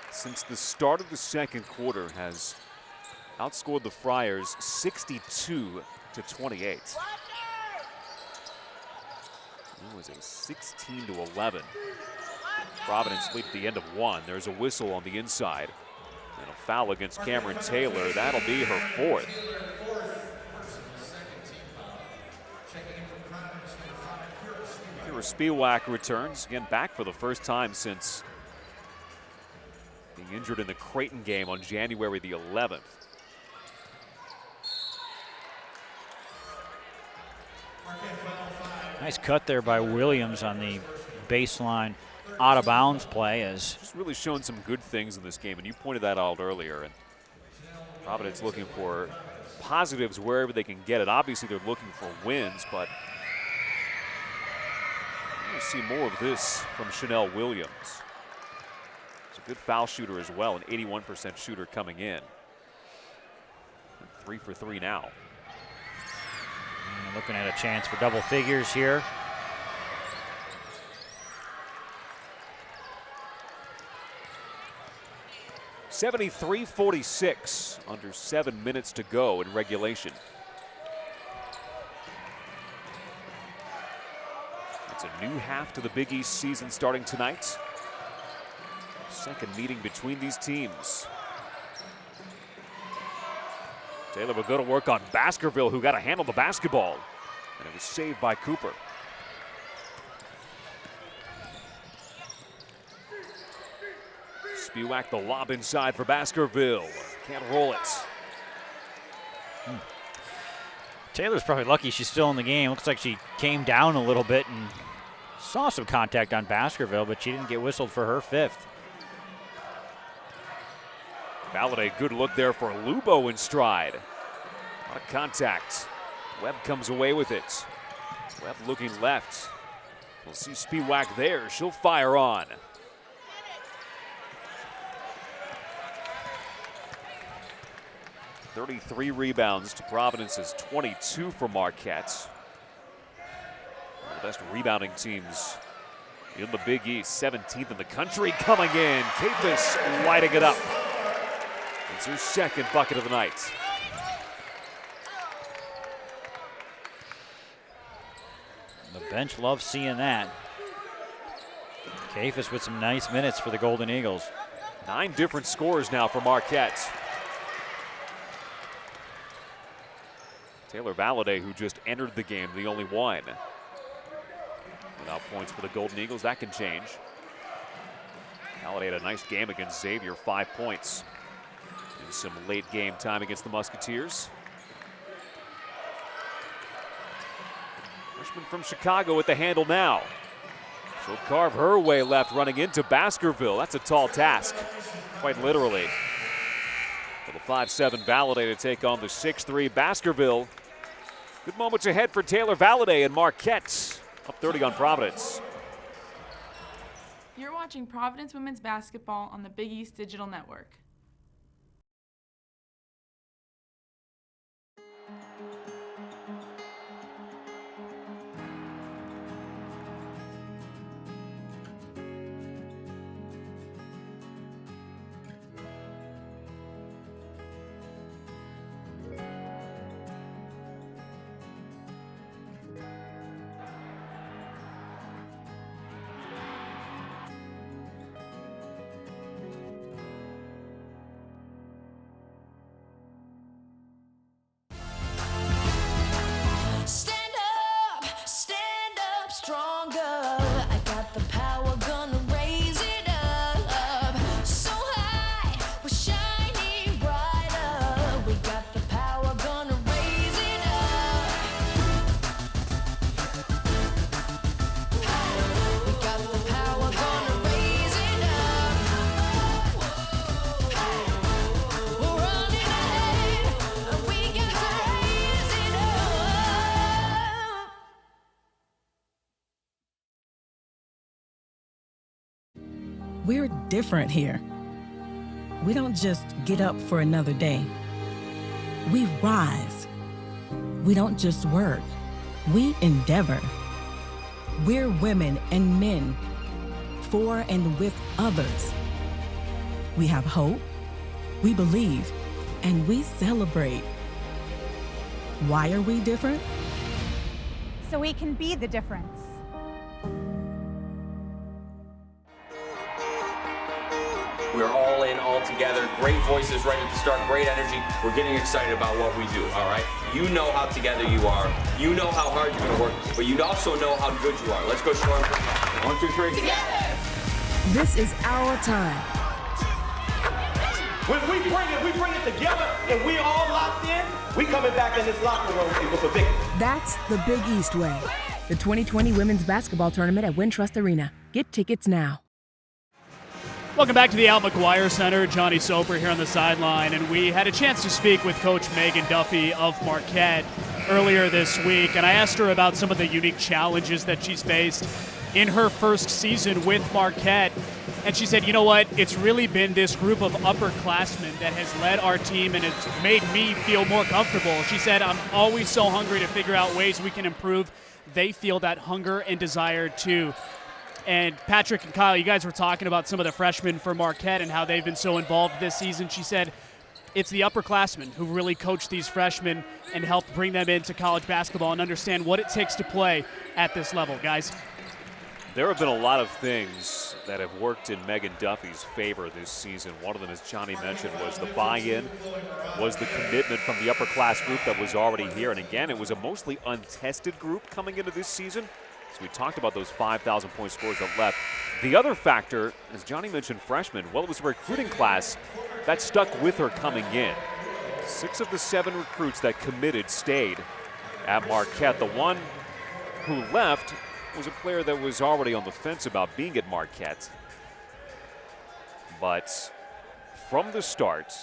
since the start of the second quarter, has outscored the Friars 62-28. It was a 16-11. Providence lead at the end of 1. There's a whistle on the inside. And a foul against Cameron Taylor. That'll be her 4th. Kira Spiewak returns, again back for the first time since being injured in the Creighton game on January the 11th. Nice cut there by Williams on the baseline out of bounds play is just really shown some good things in this game, and you pointed that out earlier. And Providence looking for positives wherever they can get it. Obviously, they're looking for wins, but we're going to see more of this from Chanel Williams. She's a good foul shooter as well, an 81% shooter coming in. 3 for 3 now. And looking at a chance for double figures here. (73-46), under 7 minutes to go in regulation. It's a new half to the Big East season starting tonight. Second meeting between these teams. Taylor will go to work on Baskerville, who got to handle the basketball, and it was saved by Cooper. Spiewak the lob inside for Baskerville. Can't roll it. Taylor's probably lucky she's still in the game. Looks like she came down a little bit and saw some contact on Baskerville, but she didn't get whistled for her 5th. Valladay, good look there for Lubo in stride. A lot of contact. Webb comes away with it. Webb looking left. We'll see Spiewak there. She'll fire on. (33 rebounds to Providence's 22 for Marquette. One of the best rebounding teams in the Big East. 17th in the country coming in. Kapis lighting it up. It's her second bucket of the night. The bench loves seeing that. Kapis with some nice minutes for the Golden Eagles. 9 different scores now for Marquette. Taylor Valladay, who just entered the game, the only one. Without points for the Golden Eagles, that can change. Valladay had a nice game against Xavier, 5 points. In some late game time against the Musketeers. Freshman from Chicago with the handle now. She'll carve her way left, running into Baskerville. That's a tall task, quite literally. For the 5'7" Valladay to take on the 6'3" Baskerville. Good moments ahead for Taylor Valladay and Marquette. Up 30 on Providence. You're watching Providence Women's Basketball on the Big East Digital Network. Stand up stronger. I got the power, gonna raise it up. So high, we're shining brighter. We got the power, gonna raise it up. We got the power, gonna raise it up. We're running ahead, and we got to raise it up. We're different here. We don't just get up for another day. We rise. We don't just work. We endeavor. We're women and men, for and with others. We have hope, we believe, and we celebrate. Why are we different? So we can be the difference. We're all in, all together. Great voices right at the start, great energy. We're getting excited about what we do, all right? You know how together you are. You know how hard you're gonna work, but you also know how good you are. Let's go show them. 1, 2, 3. Together! This is our time. When we bring it together and we all locked in, we coming back in this locker room with a victory. That's the Big East way. the 2020 Women's Basketball Tournament at Wintrust Arena. Get tickets now. Welcome back to the Al McGuire Center. Johnny Soper here on the sideline, and we had a chance to speak with Coach Megan Duffy of Marquette earlier this week, and I asked her about some of the unique challenges that she's faced in her first season with Marquette. And she said, you know what, it's really been this group of upperclassmen that has led our team and it's made me feel more comfortable. She said, I'm always so hungry to figure out ways we can improve. They feel that hunger and desire too. And Patrick and Kyle, you guys were talking about some of the freshmen for Marquette and how they've been so involved this season. She said it's the upperclassmen who really coach these freshmen and help bring them into college basketball and understand what it takes to play at this level, guys. There have been a lot of things that have worked in Megan Duffy's favor this season. One of them, as Johnny mentioned, was the buy-in, was the commitment from the upper class group that was already here. And again, it was a mostly untested group coming into this season. So we talked about those 5,000-point scores that left. The other factor, as Johnny mentioned, freshmen, well, it was a recruiting class that stuck with her coming in. 6 of the 7 recruits that committed stayed at Marquette. The one who left was a player that was already on the fence about being at Marquette. But from the start,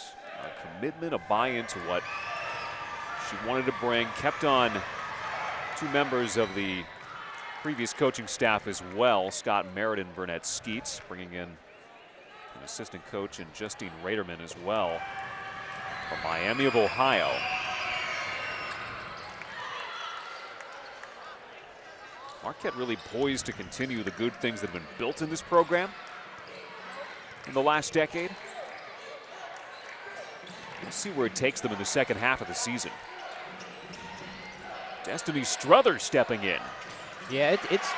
a commitment, a buy-in to what she wanted to bring, kept on 2 members of the previous coaching staff as well, Scott Merritt and Burnett Skeets, bringing in an assistant coach and Justine Raderman as well from Miami of Ohio. Marquette really poised to continue the good things that have been built in this program in the last decade. We'll see where it takes them in the second half of the season. Destiny Strother stepping in. Yeah, it's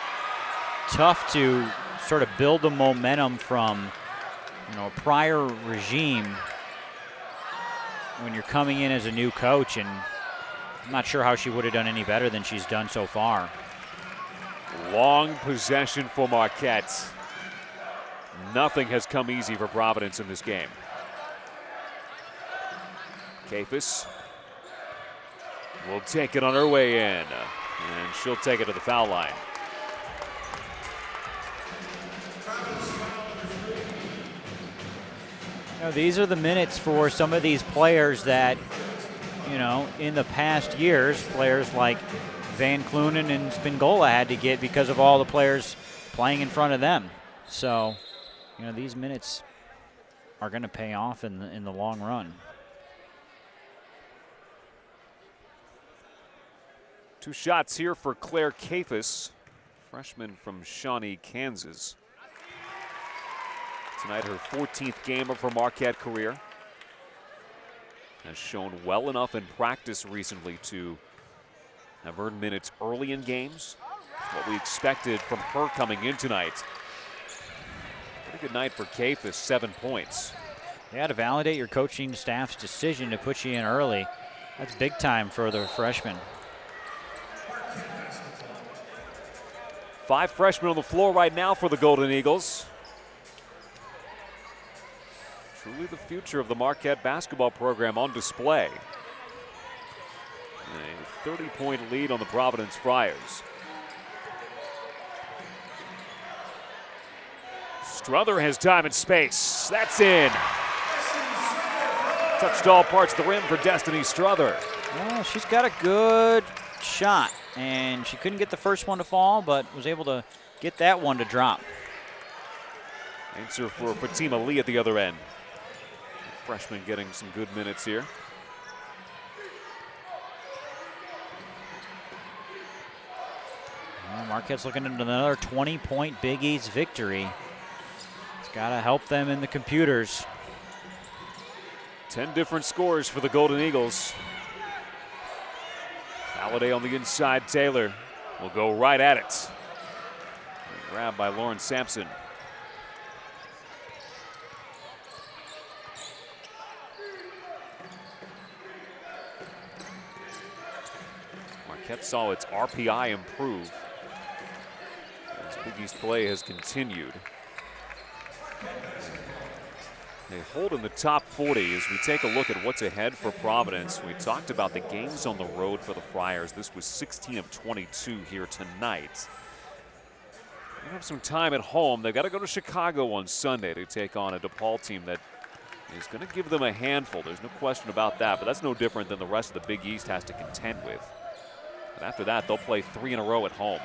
tough to sort of build the momentum from, a prior regime when you're coming in as a new coach, and I'm not sure how she would have done any better than she's done so far. Long possession for Marquette. Nothing has come easy for Providence in this game. Kafis will take it on her way in, and she'll take it to the foul line. These are the minutes for some of these players that, in the past years, players like Van Clunen and Spingola had to get because of all the players playing in front of them. So, these minutes are going to pay off in the long run. 2 shots here for Claire Kafis, freshman from Shawnee, Kansas. Tonight, her 14th game of her Marquette career. Has shown well enough in practice recently to have earned minutes early in games. That's what we expected from her coming in tonight. Pretty good night for Kafis, 7 points. Yeah, to validate your coaching staff's decision to put you in early, that's big time for the freshman. 5 freshmen on the floor right now for the Golden Eagles. Truly the future of the Marquette basketball program on display. A 30-point lead on the Providence Friars. Strother has time and space. That's in. Touched all parts of the rim for Destiny Strother. Yeah, she's got a good shot, and she couldn't get the first one to fall, but was able to get that one to drop. Answer for Fatima Lee at the other end. Freshman getting some good minutes here. Well, Marquette's looking into another 20-point Big East victory. It's got to help them in the computers. 10 different scores for the Golden Eagles. Halliday on the inside. Taylor will go right at it. Grabbed by Lauren Sampson. Marquette saw its RPI improve as Big East play has continued. They hold in the top 40 as we take a look at what's ahead for Providence. We talked about the games on the road for the Friars. This was 16 of 22 here tonight. They have some time at home. They've got to go to Chicago on Sunday to take on a DePaul team that is going to give them a handful. There's no question about that, but that's no different than the rest of the Big East has to contend with. But after that, they'll play 3 in a row at home.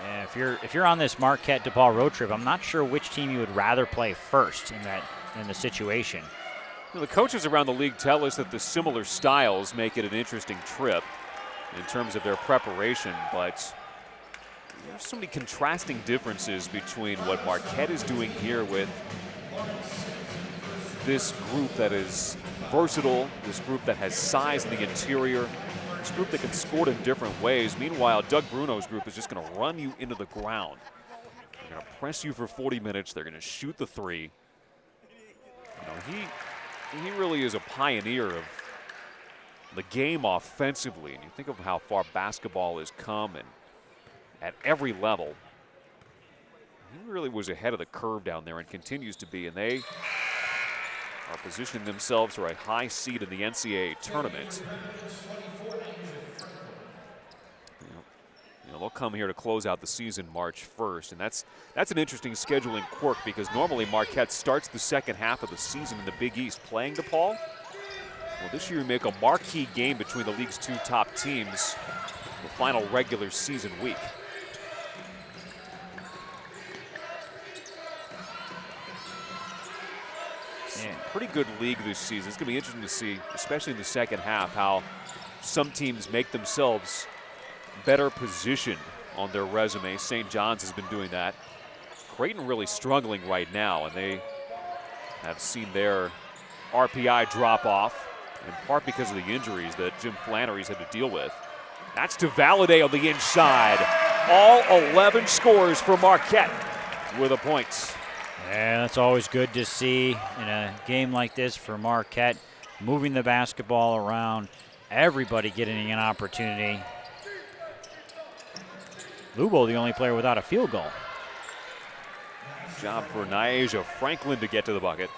Yeah, if you're on this Marquette DePaul road trip, I'm not sure which team you would rather play first in the situation. You know, the coaches around the league tell us that the similar styles make it an interesting trip in terms of their preparation, but there's so many contrasting differences between what Marquette is doing here with this group that is versatile, this group that has size in the interior, this group that can score in different ways. Meanwhile, Doug Bruno's group is just going to run you into the ground. They're going to press you for 40 minutes. They're going to shoot the 3. You know, he really is a pioneer of the game offensively. And you think of how far basketball has come and at every level. He really was ahead of the curve down there and continues to be. And they are positioning themselves for a high seed in the NCAA tournament. You know, they'll come here to close out the season March 1st, and that's an interesting scheduling quirk because normally Marquette starts the second half of the season in the Big East playing DePaul. Well, this year you make a marquee game between the league's 2 top teams the final regular season week. Pretty good league this season. It's going to be interesting to see, especially in the second half, how some teams make themselves better positioned on their resume. St. John's has been doing that. Creighton really struggling right now, and they have seen their RPI drop off, in part because of the injuries that Jim Flannery's had to deal with. That's to Valade on the inside. All 11 scores for Marquette with a point. Yeah, that's always good to see in a game like this for Marquette. Moving the basketball around, everybody getting an opportunity. Lubo, the only player without a field goal. Job for Nyasia Franklin to get to the bucket.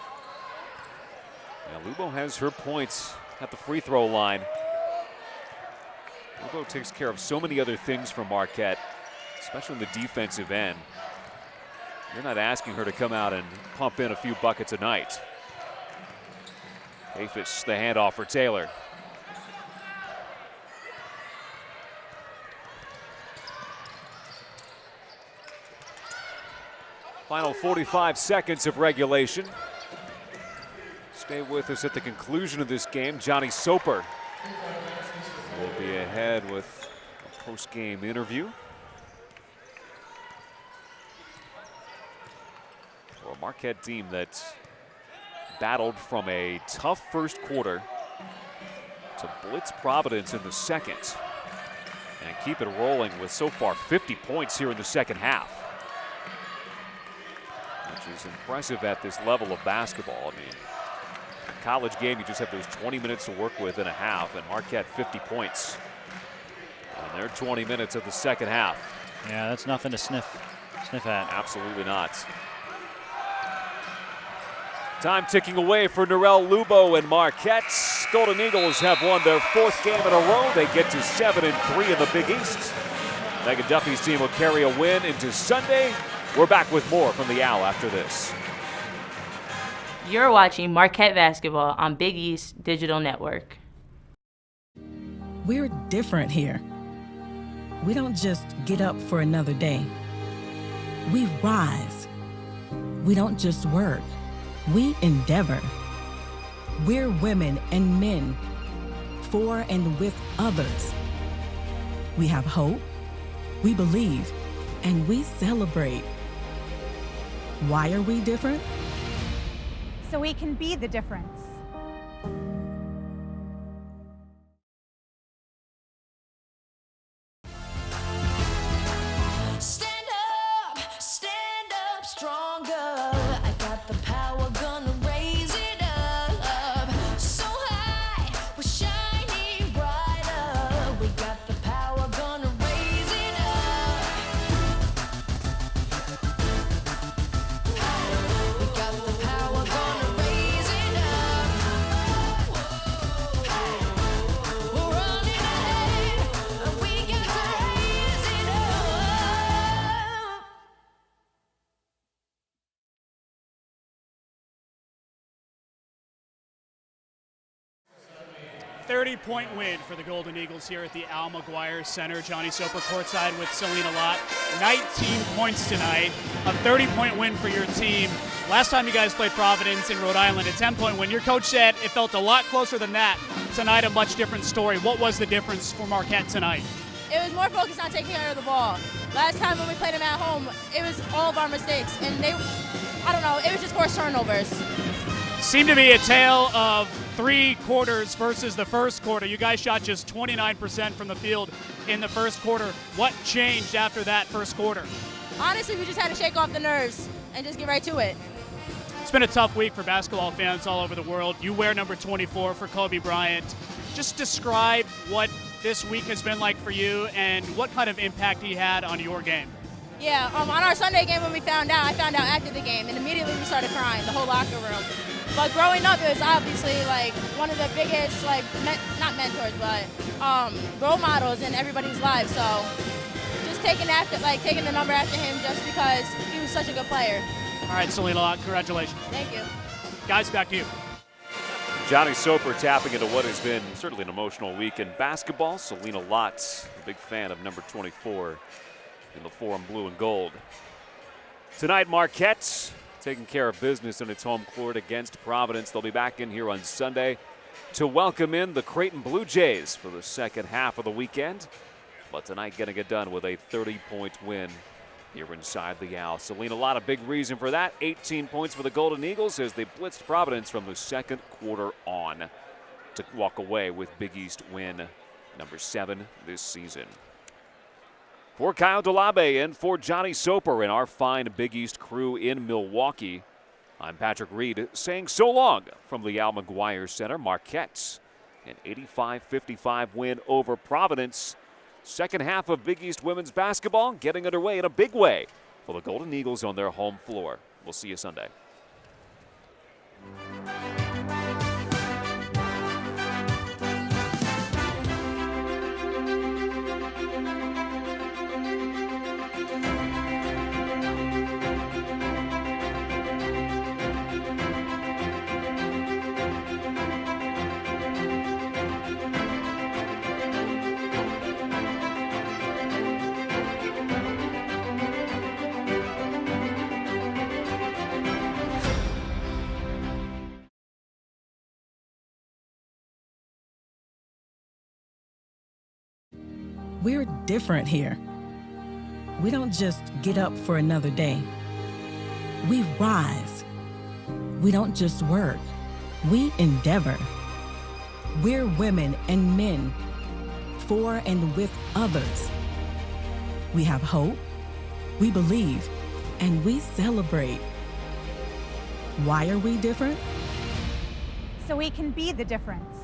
Yeah, Lubo has her points at the free throw line. Lubo takes care of so many other things for Marquette, especially in the defensive end. You're not asking her to come out and pump in a few buckets a night. Afis, the handoff for Taylor. Final 45 seconds of regulation. Stay with us at the conclusion of this game. Johnny Soper will be ahead with a post-game interview. For a Marquette team that battled from a tough first quarter to blitz Providence in the second and keep it rolling with so far 50 points here in the second half, which is impressive at this level of basketball. I mean, college game, you just have those 20 minutes to work with in a half, and Marquette 50 points. And they're 20 minutes of the second half. Yeah, that's nothing to sniff at. Absolutely not. Time ticking away for Narelle Lubo and Marquette. Golden Eagles have won their 4th game in a row. They get to 7-3 in the Big East. Megan Duffy's team will carry a win into Sunday. We're back with more from the Owl after this. You're watching Marquette basketball on Big East Digital Network. We're different here. We don't just get up for another day. We rise. We don't just work. We endeavor. We're women and men, for and with others. We have hope, we believe, and we celebrate. Why are we different? So we can be the difference. Stand up stronger. I got the power, gonna raise it up. So high, we're shining brighter. We got the power, gonna raise it up. 30-point win for the Golden Eagles here at the Al McGuire Center. Johnny Soper courtside with Selena Lott. 19 points tonight. A 30-point win for your team. Last time you guys played Providence in Rhode Island, a 10-point win. Your coach said it felt a lot closer than that. Tonight, a much different story. What was the difference for Marquette tonight? It was more focused on taking care of the ball. Last time when we played them at home, it was all of our mistakes. And it was just forced turnovers. Seemed to be a tale of 3 quarters versus the first quarter. You guys shot just 29% from the field in the first quarter. What changed after that first quarter? Honestly, we just had to shake off the nerves and just get right to it. It's been a tough week for basketball fans all over the world. You wear number 24 for Kobe Bryant. Just describe what this week has been like for you and what kind of impact he had on your game. Yeah, on our Sunday game when I found out after the game, and immediately we started crying, the whole locker room. But growing up, it was obviously like one of the biggest, not mentors, but role models in everybody's lives. So just taking the number after him just because he was such a good player. All right, Selena Lott, congratulations. Thank you. Guys, back to you. Johnny Soper tapping into what has been certainly an emotional week in basketball. Selena Lott, a big fan of number 24 in the Forum blue and gold. Tonight, Marquette taking care of business in its home court against Providence. They'll be back in here on Sunday to welcome in the Creighton Blue Jays for the second half of the weekend. But tonight getting it done with a 30-point win here inside the Owl. Selena Lott, a big reason for that. 18 points for the Golden Eagles as they blitzed Providence from the second quarter on to walk away with Big East win number 7 this season. For Kyle Delabe and for Johnny Soper and our fine Big East crew in Milwaukee, I'm Patrick Reed saying so long from the Al McGuire Center. Marquette, an 85-55 win over Providence. Second half of Big East women's basketball getting underway in a big way for the Golden Eagles on their home floor. We'll see you Sunday. We're different here. We don't just get up for another day. We rise. We don't just work. We endeavor. We're women and men for and with others. We have hope, we believe, and we celebrate. Why are we different? So we can be the difference.